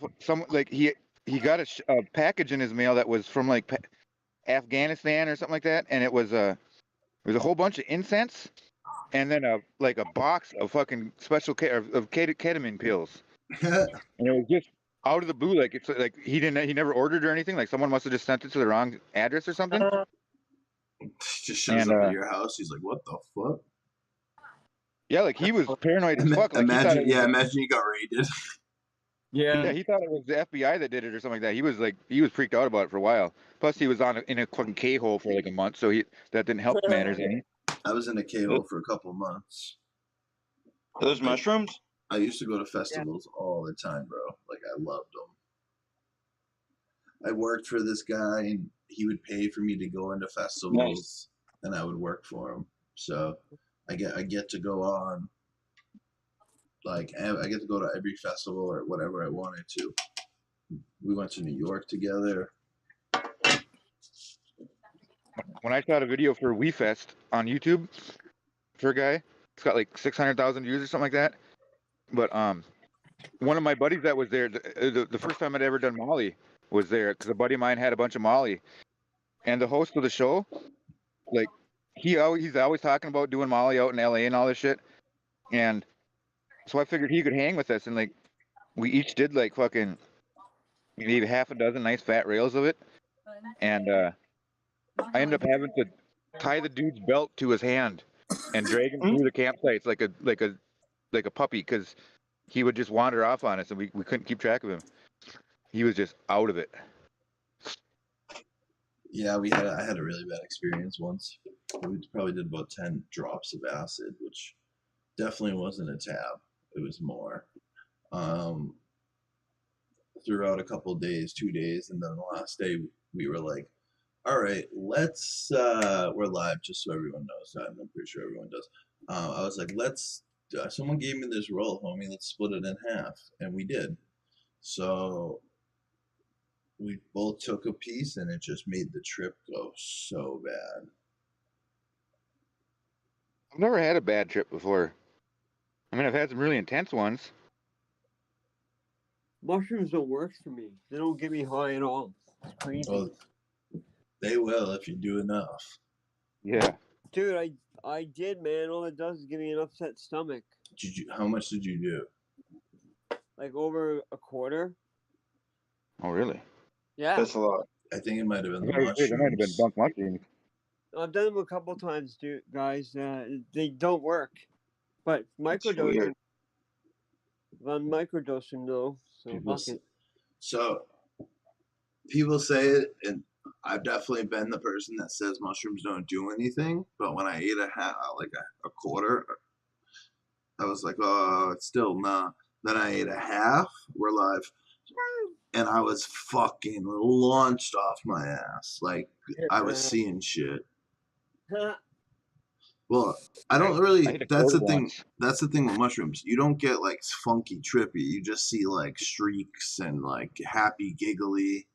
he got a package in his mail that was from like Afghanistan or something like that, and it was a whole bunch of incense, and then a box of fucking special of ketamine pills, and it was just out of the blue, like it's like he never ordered or anything, like someone must have just sent it to the wrong address or something. Just shows up at your house. He's like, "What the fuck?" Yeah, like he was paranoid as fuck. Like he thought it was, imagine you got raided. yeah, he thought it was the FBI that did it or something like that. He was freaked out about it for a while. Plus, he was in a fucking K-hole for like a month, so that didn't help matters any. I was in a K-hole for a couple of months. Are those mushrooms? I used to go to festivals all the time, bro. Like I loved them. I worked for this guy, and he would pay for me to go into festivals, and I would work for him. So I get to go on. Like I get to go to every festival or whatever I wanted to. We went to New York together. When I shot a video for WeFest on YouTube for a guy, it's got like 600,000 views or something like that. But one of my buddies that was there, the first time I'd ever done Molly was there because a buddy of mine had a bunch of Molly, and the host of the show, like he's always talking about doing Molly out in LA and all this shit, and so I figured he could hang with us, and like we each did like fucking maybe half a dozen nice fat rails of it, and I ended up having to tie the dude's belt to his hand and drag him through the campsites like a puppy because he would just wander off on us and we couldn't keep track of him. He was just out of it. Yeah, I had a really bad experience once. We probably did about 10 drops of acid, which definitely wasn't a tab. It was more. Throughout a couple of days, 2 days, and then the last day we were like, all right, let's we're live just so everyone knows that. I'm pretty sure everyone does. I was like, someone gave me this roll, homie, let's split it in half. And we did. So we both took a piece and it just made the trip go so bad. I've never had a bad trip before. I mean, I've had some really intense ones. Mushrooms don't work for me. They don't get me high at all. It's crazy. Well, they will if you do enough. Yeah. Dude, I did, man. All it does is give me an upset stomach. How much did you do? Like over a quarter. Oh, really? Yeah. That's a lot. I think it might have been the It might have been mushrooms. bunk mushrooms. I've done them a couple times, dude, guys. They don't work. But That's microdosing, weird. I'm microdosing though. So People fuck it. So people say it, and I've definitely been the person that says mushrooms don't do anything. But when I ate a quarter, I was like, oh, it's still nah. Then I ate a half. We're live. And I was fucking launched off my ass. Like I was seeing shit. Well, I don't I really. hit a That's quarter the thing. once. That's the thing with mushrooms. You don't get like funky trippy. You just see like streaks and like happy giggly.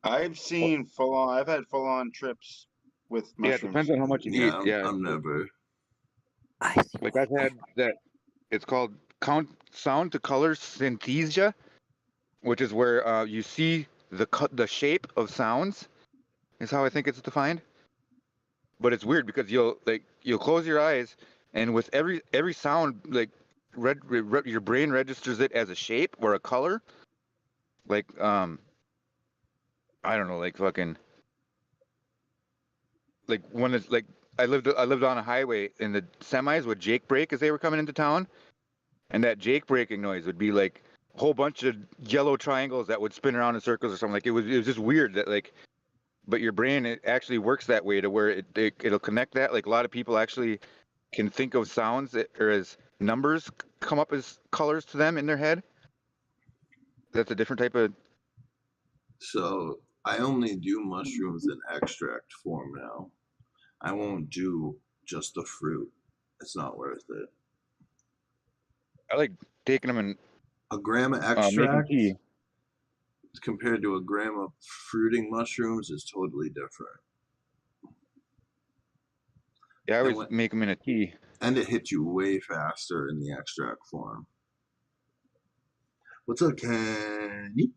I've seen full on. I've had full on trips with Yeah, it mushrooms. depends on how much you eat. Yeah, Yeah, I'm never. like I've had that. It's called sound to color synesthesia, which is where you see the shape of sounds. Is how I think it's defined. But it's weird because you'll close your eyes, and with every sound, like your brain registers it as a shape or a color. Like I don't know, like fucking like when it's like I lived on a highway and the semis would Jake brake as they were coming into town, and that Jake braking noise would be like a whole bunch of yellow triangles that would spin around in circles or something. Like it was just weird that like, but your brain it actually works that way to where it'll connect that. Like a lot of people actually can think of sounds that or as numbers come up as colors to them in their head. That's a different type of. So I only do mushrooms in extract form now. I won't do just the fruit. It's not worth it. I like taking them and A gram of making extract tea. compared to a gram of fruiting mushrooms is totally different. Yeah, I And always when, make them in a tea. and it hits you way faster in the extract form. What's up, Kenny?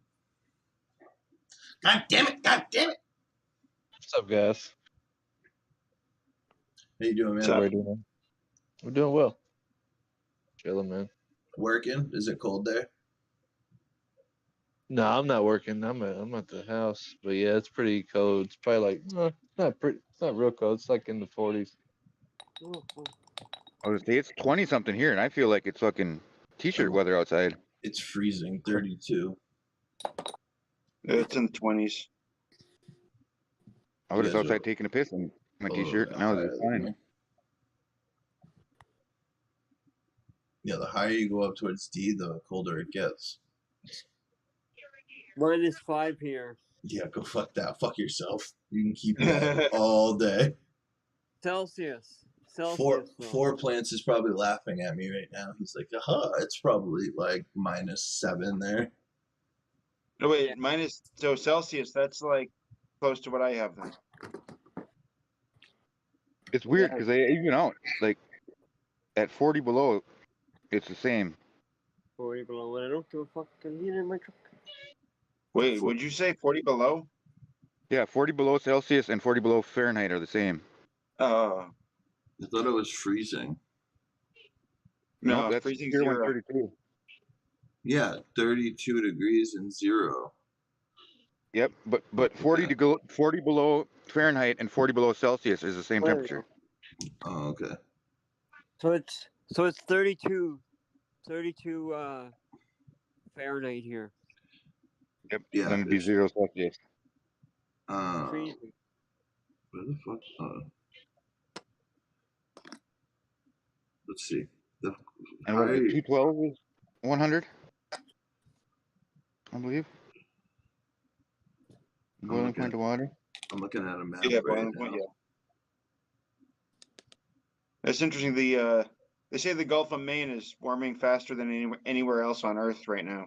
God damn it! God damn it! What's up, guys? How you doing, What's man? up? We're doing we're doing well. Chilling, man. Working? Is it cold there? No, I'm not working. I'm at the house, but yeah, it's pretty cold. It's probably like it's not real cold. It's like in the 40s. I was say it's 20 something here, and I feel like it's fucking t-shirt weather outside. It's freezing, 32. It's in the 20s. I was You just guys are outside taking a piss in my a little t-shirt, bit and I was higher just than fine. me. Yeah, the higher you go up towards D, the colder it gets. -5 here. Yeah, go fuck that. Fuck yourself. You can keep that all day. Celsius. Four Celsius. though. four plants is probably laughing at me right now. He's like, it's probably like -7 there. No, wait, Yeah. minus so Celsius. That's like close to what I have then. It's weird Yeah. because they even out. Like at 40 below, it's the same. 40 below. And I don't give a fuck. I'm in my truck. Wait, would you say 40 below? Yeah, 40 below Celsius and 40 below Fahrenheit are the same. Uh, I thought it was freezing. no, Nope, that's freezing Tier 1 zero. 32. Yeah, 32 degrees and 0. Yep, but 40 Okay. to go 40 below Fahrenheit and 40 below Celsius is the same There we temperature. Oh, okay. So it's 32 Fahrenheit here. Yep. Yeah, Then it'd be it's 0 Celsius. Freezing. Where the fuck? Let's see. The And what is higher, it? 212 is 100, I believe. Boiling looking point of water. I'm looking at a map Yeah, right boiling now. point. Yeah, that's interesting. They say the Gulf of Maine is warming faster than anywhere else on Earth right now.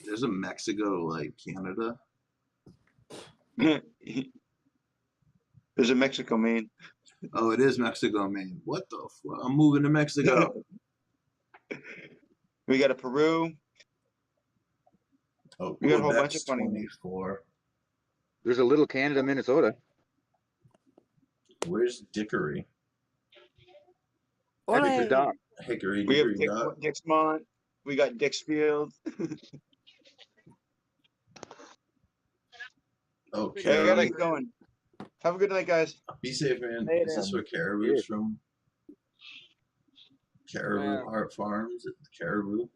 There's a Mexico like Canada. There's a Mexico, Maine. Oh, it is Mexico, man. What the fuck? I'm moving to Mexico. We got a Peru. Oh, We got a whole bunch Quebec's of funny names. 24. There's a little Canada, Minnesota. Where's Dickory? That's the Olay! dock. Hickory We have Dickory Dock. Dixmont. We got Dixfield. Oh, Hey, Hey, I gotta Caribou. get going. Have a good night, guys. Be safe, man. Hey, Is this man. where Caribou's Yeah. from? Caribou Where? Heart Farms at Caribou.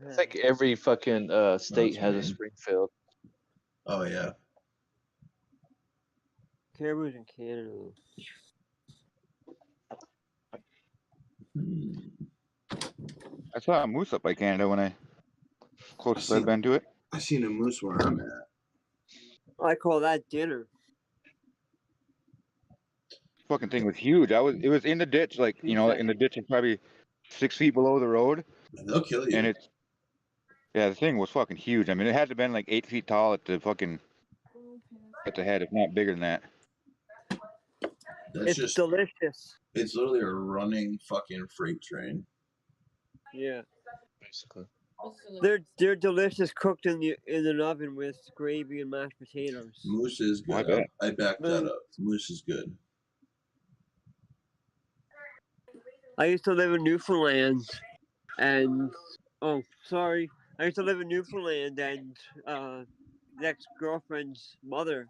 I think every fucking state has a mean. Springfield. Oh yeah. Caribou's in Canada. Though. Hmm. I saw a moose up by Canada when I closest See- I've been to it. I seen a moose where I'm at. I call that dinner. Fucking thing was huge. It was in the ditch, like you know, in the ditch, it's probably 6 feet below the road, They'll kill you. and it's yeah, the thing was fucking huge. I mean, it had to have been like 8 feet tall at the fucking at the head, if not bigger than that. That's It's just delicious. it's literally a running fucking freight train. Yeah, Basically. they're delicious cooked in an oven with gravy and mashed potatoes. Moose is Oh, I good. bet. I back that up. Moose is good. I used to live in Newfoundland, and oh, sorry, I used to live in Newfoundland, and the ex-girlfriend's mother,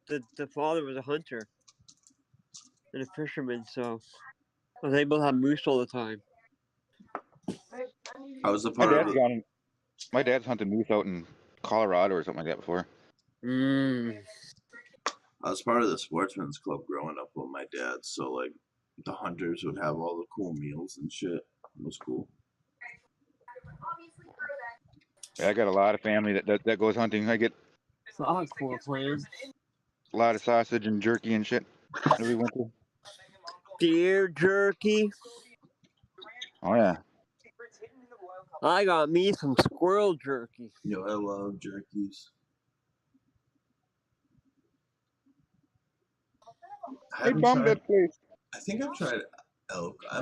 the father was a hunter and a fisherman, so I was able to have moose all the time. I was a My part of dad's the, gone. My dad's hunted moose out in Colorado or something like that before. Mm. I was part of the sportsman's club growing up with my dad, so like the hunters would have all the cool meals and shit. It was cool. Yeah, I got a lot of family that goes hunting. I get Cool plan. a lot of sausage and jerky and shit every winter. Deer jerky. Oh yeah. I got me some squirrel jerky. Yo, I love jerkies. I Hey, haven't bum tried. that place. I think I've tried elk. I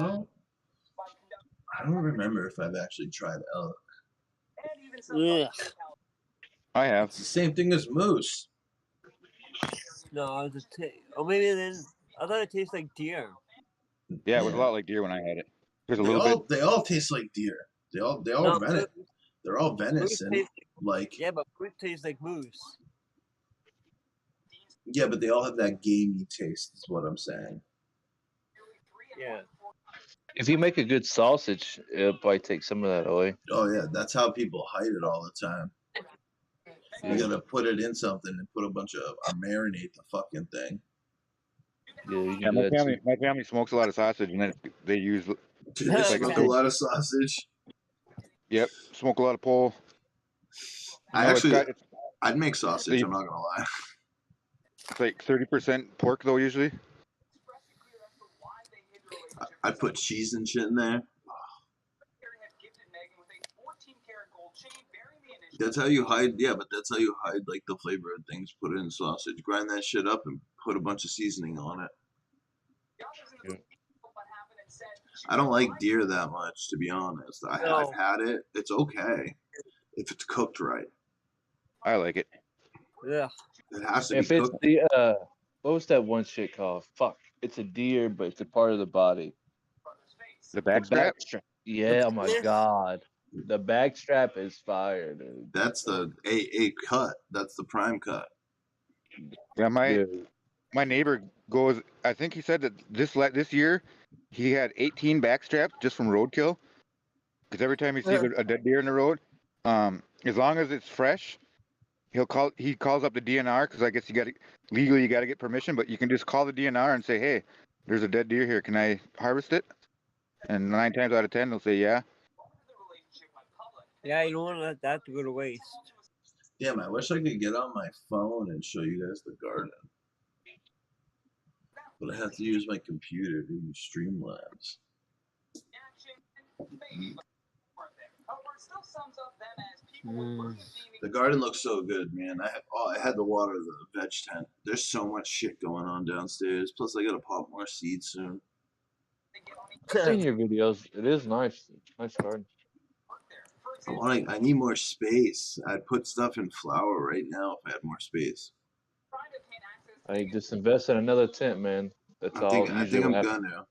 don't remember if I've actually tried elk. Ugh. I have. It's the same thing as moose. No, it was maybe then I thought it tastes like deer. Yeah, it was a lot like deer when I had it. There's a They little all bit. they all taste like deer. They all No, venison. They're all moose venison. tastes, Like yeah, but moose tastes like moose. yeah, but they all have that gamey taste. Is what I'm saying. Yeah. If you make a good sausage, it'll probably take some of that away. Oh yeah, that's how people hide it all the time. You Yeah. gotta put it in something and put a bunch of marinate the fucking thing. Yeah, you Yeah, can do that too. my family smokes a lot of sausage, and then they use Dude, they like a smoke a food. lot of sausage. Yep, smoke a lot of pole. I No, it's actually, got- it's, I'd make sausage. They- I'm not gonna lie. it's like 30% pork though usually. I'd put cheese and shit in there. That's how you hide. Yeah, but that's how you hide like the flavor of things. Put it in sausage. Grind that shit up and put a bunch of seasoning on it. Yeah. I don't like deer that much, to be honest. No. I've had it. It's okay if it's cooked right. I like it. Yeah. It has to If be it's cooked. the what was that one shit called? Fuck, it's a deer, but it's a part of the body. The The backstrap. backstrap. Yeah, oh my Yes. god, the backstrap is fire, dude. That's the A cut. That's the prime cut. Yeah, Dude, my neighbor goes. I think he said that this year he had 18 backstraps just from roadkill. Because every time he sees a dead deer in the road, as long as it's fresh, he calls up the DNR because I guess legally you got to get permission, but you can just call the DNR and say, hey, there's a dead deer here. Can I harvest it? And 9 times out of 10 they'll say yeah. Yeah, you don't want to let that go to waste. Damn, I wish I could get on my phone and show you guys the garden. But I have to use my computer to use Streamlabs. The garden looks so good, man. I had to water the veg tent. There's so much shit going on downstairs. Plus, I gotta pop more seeds soon. I've seen your videos. It is nice. Nice garden. I need more space. I'd put stuff in flower right now if I had more space. I just invest in another tent, man. That's I all. think Usually I'm what happens. gonna.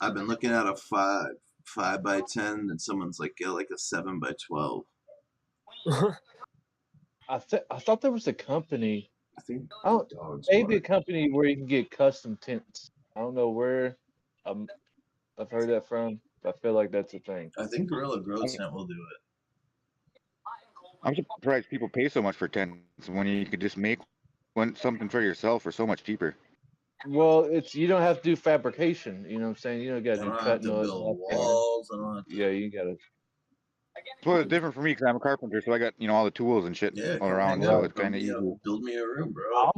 I've been looking at a 5 by 10, and someone's like, get like a 7 by 12. I thought there was a company, I think Oh, dogs. maybe a bark. company where you can get custom tents. I don't know where I've heard that from, I feel like that's a thing. I think Gorilla Grow Tent will do it. I'm surprised people pay so much for tents when you could just make something for yourself for so much cheaper. Well, it's you don't have to do fabrication. You know what I'm saying? You don't got I to do don't have cutting to or build walls. I don't have to. Yeah, you got to. Well, it's different for me because I'm a carpenter, so I got all the tools and shit Yeah, all come around, hang so out. it's kind of easy. Build me a room, bro.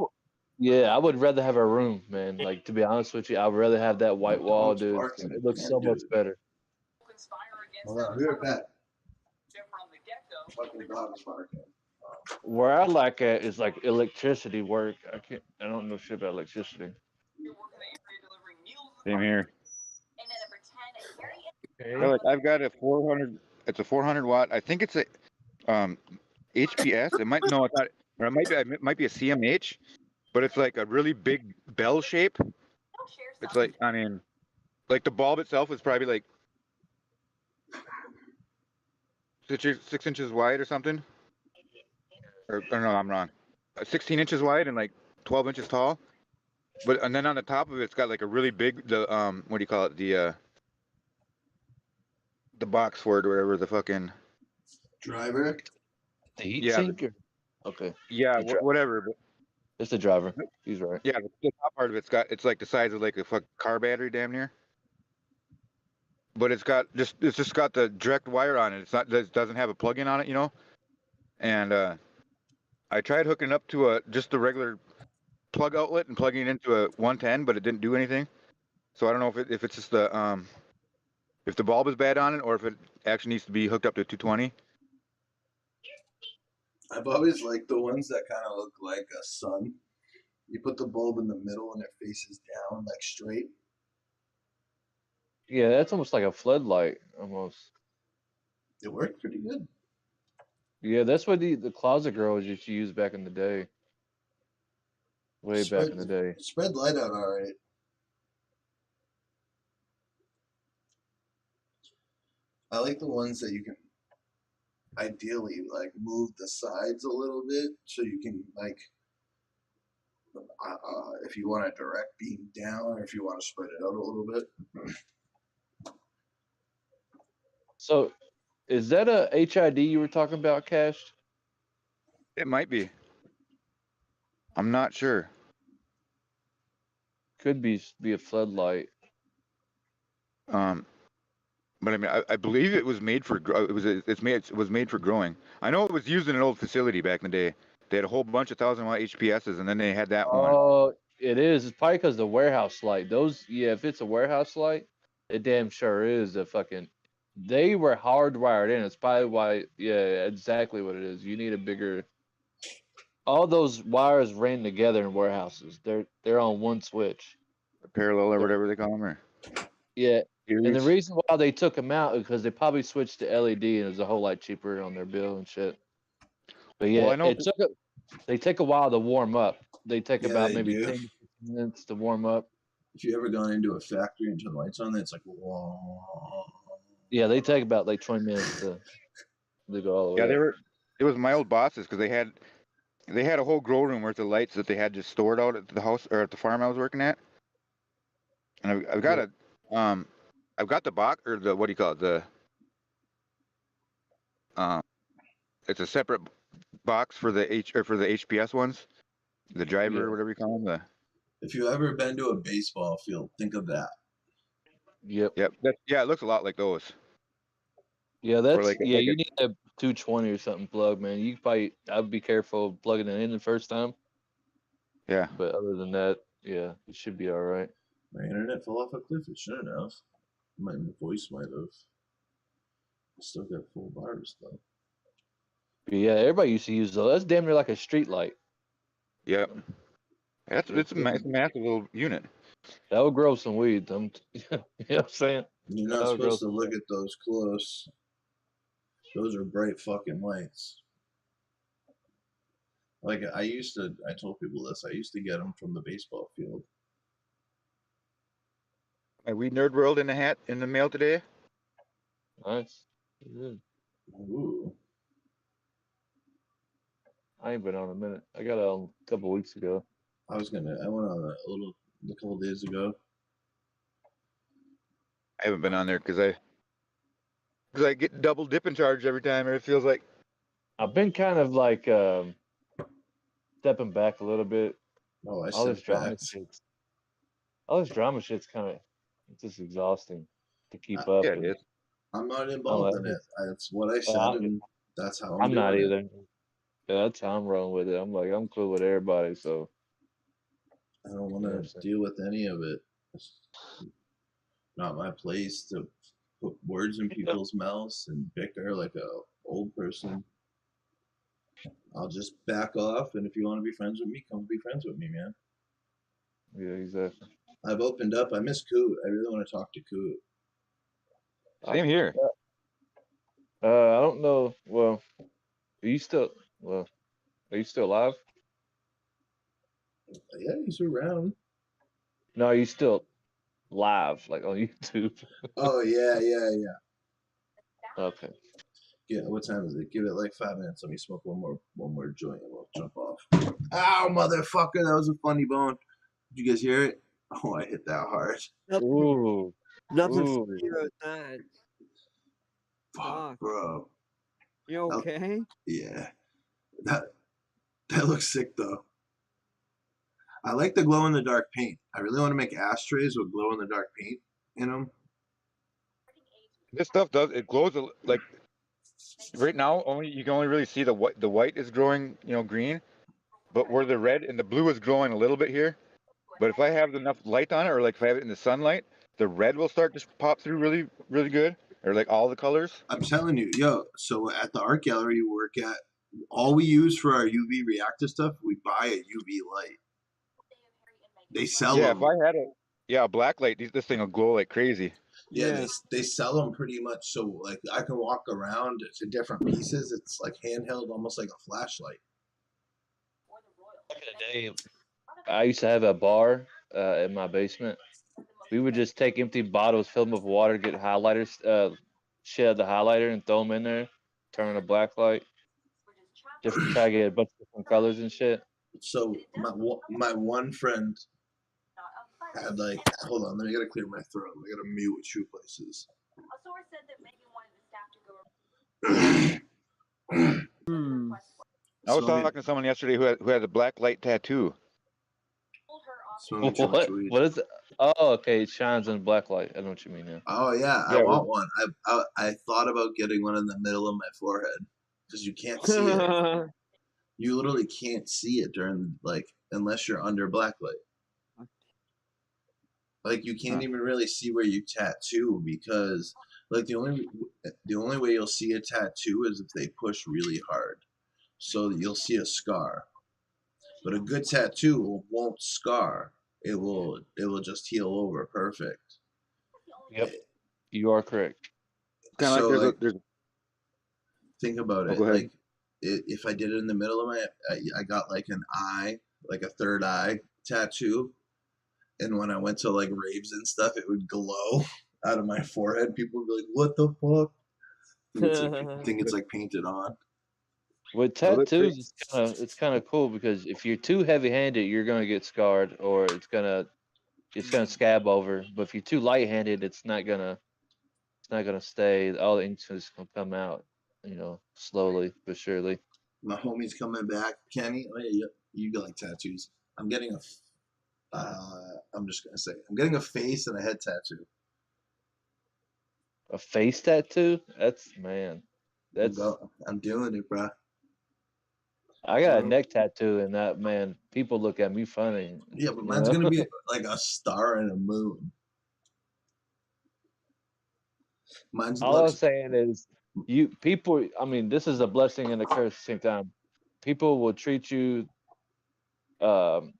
Yeah, I would rather have a room, man. Like to be honest with you, I would rather have that white wall, Dog's dude. barking. It looks Yeah, so much dude. better. Hold on, be right back. Fucking dog's barking. Where I like at is like electricity work. I don't know shit about electricity. Same here. Okay. Well, like I've got a 400. It's a 400 watt. I think it's a HPS. It might no, it's not. Or it might be a CMH, but it's like a really big bell shape. It's like like the bulb itself is probably like 6 inches wide or something. Or no, I'm wrong. 16 inches wide and like 12 inches tall. And then on the top of it, it's got like a really big what do you call it, the box for it or whatever, the fucking Driver. The heat Yeah, sink? Okay. yeah, The whatever. But It's the driver. He's right. yeah, the top part of it's like the size of like a car battery, damn near. But it's just got the direct wire on it. It doesn't have a plug-in on it. And I tried hooking it up to just the regular plug outlet and plugging it into a 110, but it didn't do anything. So I don't know if it's just if the bulb is bad on it or if it actually needs to be hooked up to 220. I've always liked the ones that kind of look like a sun. You put the bulb in the middle and it faces down, like straight. Yeah, that's almost like a floodlight, almost. It worked pretty good. Yeah, that's what the closet girls used to use back in the day. Way back in the day. Spread light out all right. I like the ones that you can ideally like move the sides a little bit so you can like if you want a direct beam down or if you want to spread it out a little bit. So, is that a HID you were talking about, Cash? It might be. I'm not sure. Could be a floodlight. But I mean, I believe it was made for it was made for growing. I know it was used in an old facility back in the day. They had a whole bunch of 1,000-watt HPSs, and then they had that one. Oh, it is. It's probably because the warehouse light. Yeah, if it's a warehouse light, it damn sure is a fucking. They were hardwired in. It's probably why. Yeah, exactly what it is. You need a bigger. All those wires ran together in warehouses. They're on one switch. Parallel or whatever they call them. Yeah, and the Series. reason why they took them out is because they probably switched to LED and it was a whole lot cheaper on their bill and shit. But yeah, Well, I know they take a while to warm up. They take Yeah, about they maybe do. 10 to 15 minutes to warm up. If you ever gone into a factory and turn the lights on, it's like whoa. Yeah, they take about like 20 minutes to go all the way. Yeah, up. it was my old bosses because they had a whole grow room worth of lights that they had just stored out at the house or at the farm I was working at. And I've got I've got the box or the what do you call it, it's a separate box for the HPS ones, the driver or whatever you call them. If you ever been to a baseball field, think of that. Yep. Yeah, it looks a lot like those. Yeah, that's like you need a 220 or something plug, man. I'd be careful plugging it in the first time. Yeah. But other than that, yeah, it should be all right. My internet fell off a cliff. It shouldn't have. My voice might have. Still got full bars though. But yeah, everybody used to use those. That's damn near like a street light. Yep. It's a massive little unit. That would grow some weeds. You know what I'm saying? You're not supposed to look at those close. Those are bright fucking lights. Like I told people this. I used to get them from the baseball field. My Weed Nerd World in the mail today. Nice. Good. Ooh. I ain't been on a minute. I got a couple weeks ago. I went on a couple days ago. I haven't been on there because because I get double dipping charge every time, or it feels like. I've been kind of like stepping back a little bit. Oh, I All this said drama facts. shit's kind of it's just exhausting to keep Uh, up. Yeah, it And is. I'm not I'm involved like, in it. That's what I said, I'm, and that's how I'm I'm not doing it. either. Yeah, that's how I'm rolling with it. I'm like, I'm cool with everybody. So I don't want you know what I'm to saying? deal with any of it. It's not my place to put words in people's mouths and bicker like a old person. I'll just back off, and if you want to be friends with me, come be friends with me, man. Yeah, exactly. I've opened up. I miss Coot. I really want to talk to Coot. Same here. I don't know. Well, are you still? Well, are you still alive? Yeah, he's around. No, are you still live, like on YouTube? Oh yeah, yeah, yeah. Okay. Yeah, what time is it? Give it like 5 minutes. Let me smoke one more joint and we'll jump off. Ow, motherfucker! That was a funny bone. Did you guys hear it? Oh, I hit that hard. Ooh, Nothing ooh. funny about that. Fuck, Fuck. bro. You okay? Yeah, that looks sick though. I like the glow in the dark paint. I really want to make ashtrays with glow in the dark paint in them. This stuff does it glows like right now. Only you can only really see the white. The white is growing, green, but where the red and the blue is growing a little bit here. But if I have enough light on it, or like if I have it in the sunlight, the red will start to pop through really, really good, or like all the colors. I'm telling you, yo. So at the art gallery you work at, all we use for our UV reactive stuff, we buy a UV light. They sell Yeah, them. if I had a black light, this thing will glow like crazy. Yeah, Yeah. they sell them pretty much so like I can walk around to different pieces. It's like handheld, almost like a flashlight. Back in the day, I used to have a bar in my basement. We would just take empty bottles, fill them with water, get highlighters, shed the highlighter, and throw them in there. Turn on a black light. Just try to get a bunch of different colors and shit. So my one friend had like, hold on, let me gotta clear my throat. I gotta mute with shoe places. Hmm. I was Smoking, talking to someone yesterday who had a black light tattoo. smoking too much What? weed. What is it? Oh, okay. It shines in black light. I know what you mean now. Oh yeah, I Yeah, want one. I thought about getting one in the middle of my forehead because you can't see it. You literally can't see it during like unless you're under black light. Like you can't even really see where you tattoo because like the only way you'll see a tattoo is if they push really hard, so that you'll see a scar. But a good tattoo won't scar. It will just heal over perfect. Yep, you are correct. Kind of like So like there's. think about Oh, it. go ahead. Like if I did it in the middle of my, I got like an eye, like a third eye tattoo, and when I went to like raves and stuff, it would glow out of my forehead. People would be like, "What the fuck?" Think it's like painted on. With Well, that's great. tattoos, it's kind of cool because if you're too heavy-handed, you're gonna get scarred, or it's gonna scab over. But if you're too light-handed, it's not gonna stay. All the ink's just gonna come out, slowly but surely. My homie's coming back. Kenny, oh yeah, you got like tattoos. I'm getting I'm just gonna say, I'm getting a face and a head tattoo. A face tattoo? That's I'm doing it, bro. I got a neck tattoo, and that man, people look at me funny. Yeah, but you mine's know? gonna be like a star and a moon. Mine's All I'm looks. saying is, people. I mean, this is a blessing and a curse at the same time. People will treat you um,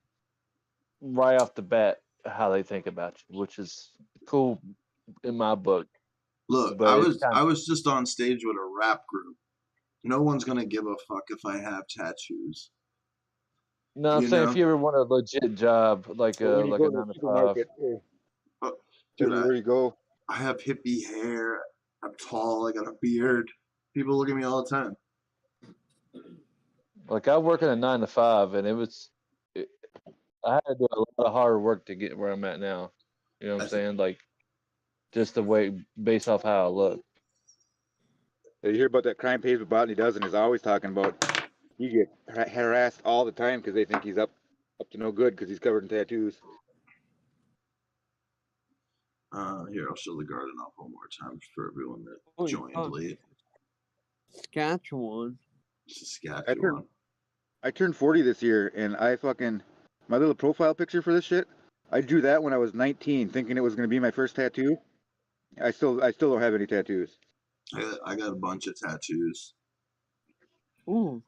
right off the bat how they think about you, which is cool in my book. Look, But it's kind I was just on stage with a rap group. No one's gonna give a fuck if I have tattoos. no, I'm You saying know, if you ever want a legit job, like But when you a go to the 9 to 5. supermarket, oh, dude, everywhere you go, I have hippie hair. I'm tall. I got a beard. People look at me all the time. Like I work in a 9 to 5, and I had to do a lot of hard work to get where I'm at now. You know what I I'm think saying? Like just the way based off how I look. You hear about that crime pays with Botany Dozen is always talking about he gets harassed all the time because they think he's up to no good because he's covered in tattoos. Here, I'll show the garden off one more time for everyone that Holy joined fuck. late. Saskatchewan. Saskatchewan. I turned 40 this year, and my little profile picture for this shit, I drew that when I was 19, thinking it was going to be my first tattoo. I still don't have any tattoos. I got a bunch of tattoos. Ooh.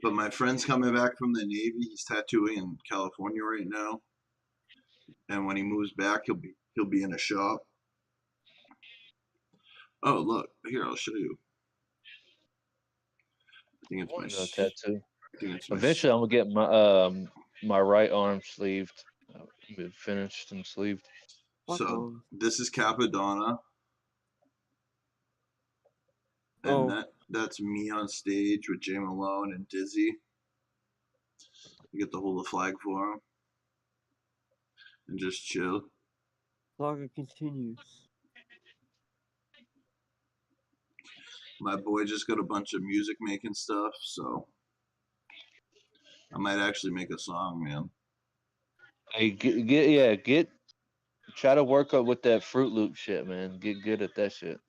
But my friend's coming back from the Navy. He's tattooing in California right now. And when he moves back, he'll be in a shop. Oh, look. Here, I'll show you. I think it's I my want to go tattoo. I think it's my Eventually, I'm gonna get my right arm sleeved, be finished and sleeved. So this is Capadonna. And that's me on stage with Jay Malone and Dizzy. You get to hold the flag for him. And just chill. Saga continues. My boy just got a bunch of music making stuff, so I might actually make a song, man. Hey, try to work up with that Fruit Loop shit, man. Get good at that shit.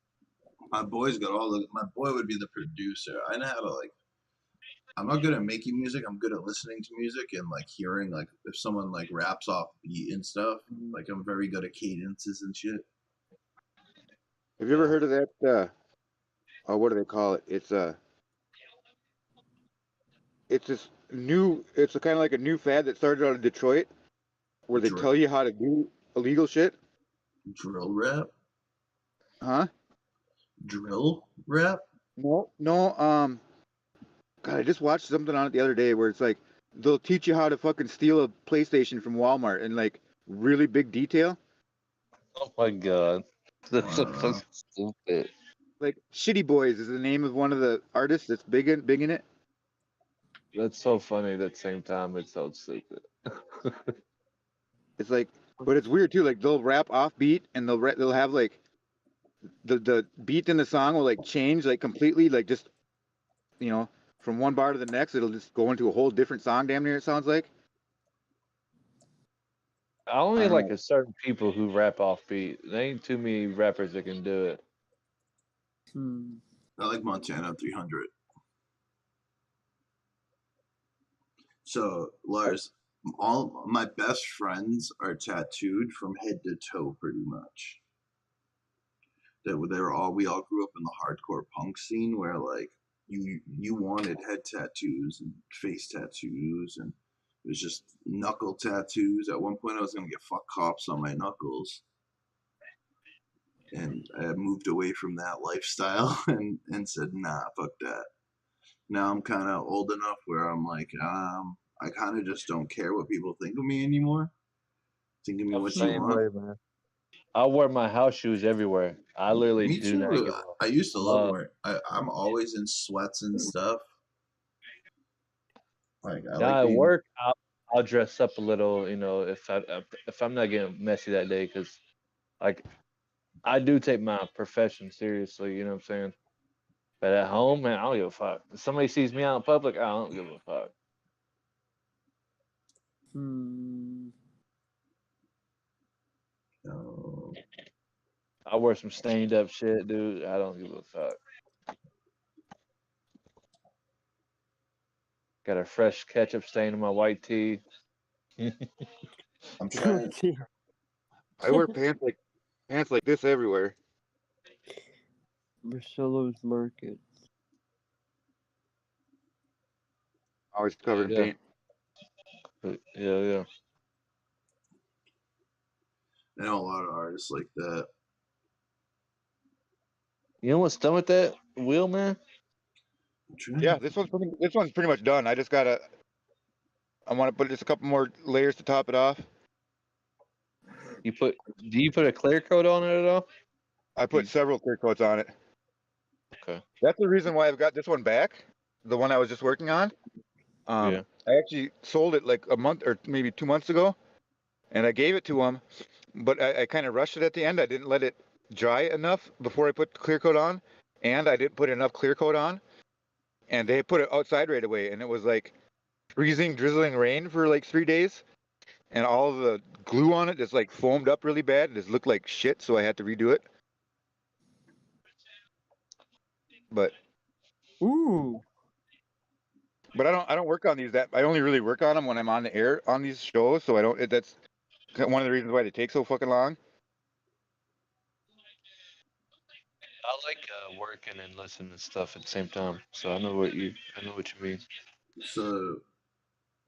My boy would be the producer. I know how to I'm not good at making music. I'm good at listening to music and hearing if someone raps off beat and stuff. I'm very good at cadences and shit. Have you ever heard of that? What do they call it? It's this new. It's kind of like a new fad that started out of Detroit, where they tell you how to do illegal shit. Drill rap? Huh? Drill rap? No. God, I just watched something on it the other day where it's they'll teach you how to fucking steal a PlayStation from Walmart in really big detail. Oh my god, that's so fucking stupid. Shitty Boys is the name of one of the artists that's big in it. That's so funny. At the same time, it's so stupid. It's but it's weird too. They'll rap off beat and they'll have the beat in the song will change completely, just from one bar to the next. It'll just go into a whole different song. Damn near, it sounds like. I only like a certain people who rap off beat. There ain't too many rappers that can do it. I like Montana 300. So, Lars, all my best friends are tattooed from head to toe, pretty much. We all grew up in the hardcore punk scene where you wanted head tattoos and face tattoos, and it was just knuckle tattoos. At one point, I was gonna get fuck cops on my knuckles, and I moved away from that lifestyle and said, nah, fuck that. Now I'm kind of old enough where I'm I kind of just don't care what people think of me anymore. Think of me what you want. Man. I wear my house shoes everywhere. I literally Me do too. not give I used to love wearing. I'm always in sweats and stuff. At work, I'll dress up a little, if I'm not getting messy that day, because I do take my profession seriously. You know what I'm saying? But at home, man, I don't give a fuck. If somebody sees me out in public, I don't give a fuck. No. I wear some stained up shit, dude. I don't give a fuck. Got a fresh ketchup stain in my white tee. I'm trying. I wear pants like this everywhere. Marcelo's Market. Always covered in paint. Yeah. I know a lot of artists like that. You know what's done with that wheel, man? Yeah, this one's pretty much done. I want to put just a couple more layers to top it off. Do you put a clear coat on it at all? I put several clear coats on it. Okay. That's the reason why I've got this one back, the one I was just working on. Yeah. I actually sold it a month or maybe 2 months ago, and I gave it to him, but I kind of rushed it at the end. I didn't let it dry enough before I put the clear coat on, and I didn't put enough clear coat on, and they put it outside right away, and it was like freezing, drizzling rain for like 3 days, and all the glue on it just like foamed up really bad. It just looked like shit, so I had to redo it. But Ooh. I don't work on these that I only really work on them when I'm on the air on these shows, so I don't. That's one of the reasons why they take so fucking long. I like working and listening to stuff at the same time. So I know what you mean. So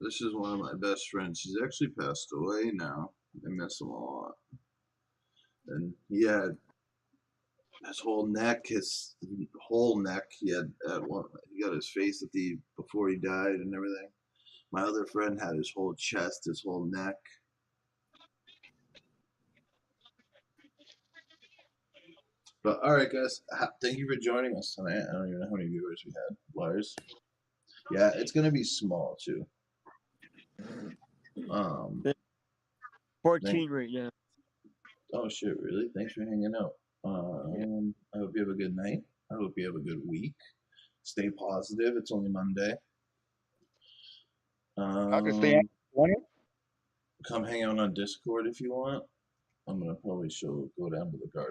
this is one of my best friends. He's actually passed away now. I miss him a lot. And he had his whole neck, his whole neck. He had at one. He got his face at the before he died and everything. My other friend had his whole chest, his whole neck. But all right, guys. Thank you for joining us tonight. I don't even know how many viewers we had. Lars. Yeah, it's gonna be small too. 14 right now. Oh shit! Really? Thanks for hanging out. I hope you have a good night. I hope you have a good week. Stay positive. It's only Monday. Not to stay on. Come hang out on Discord if you want. I'm gonna probably go down to the garden.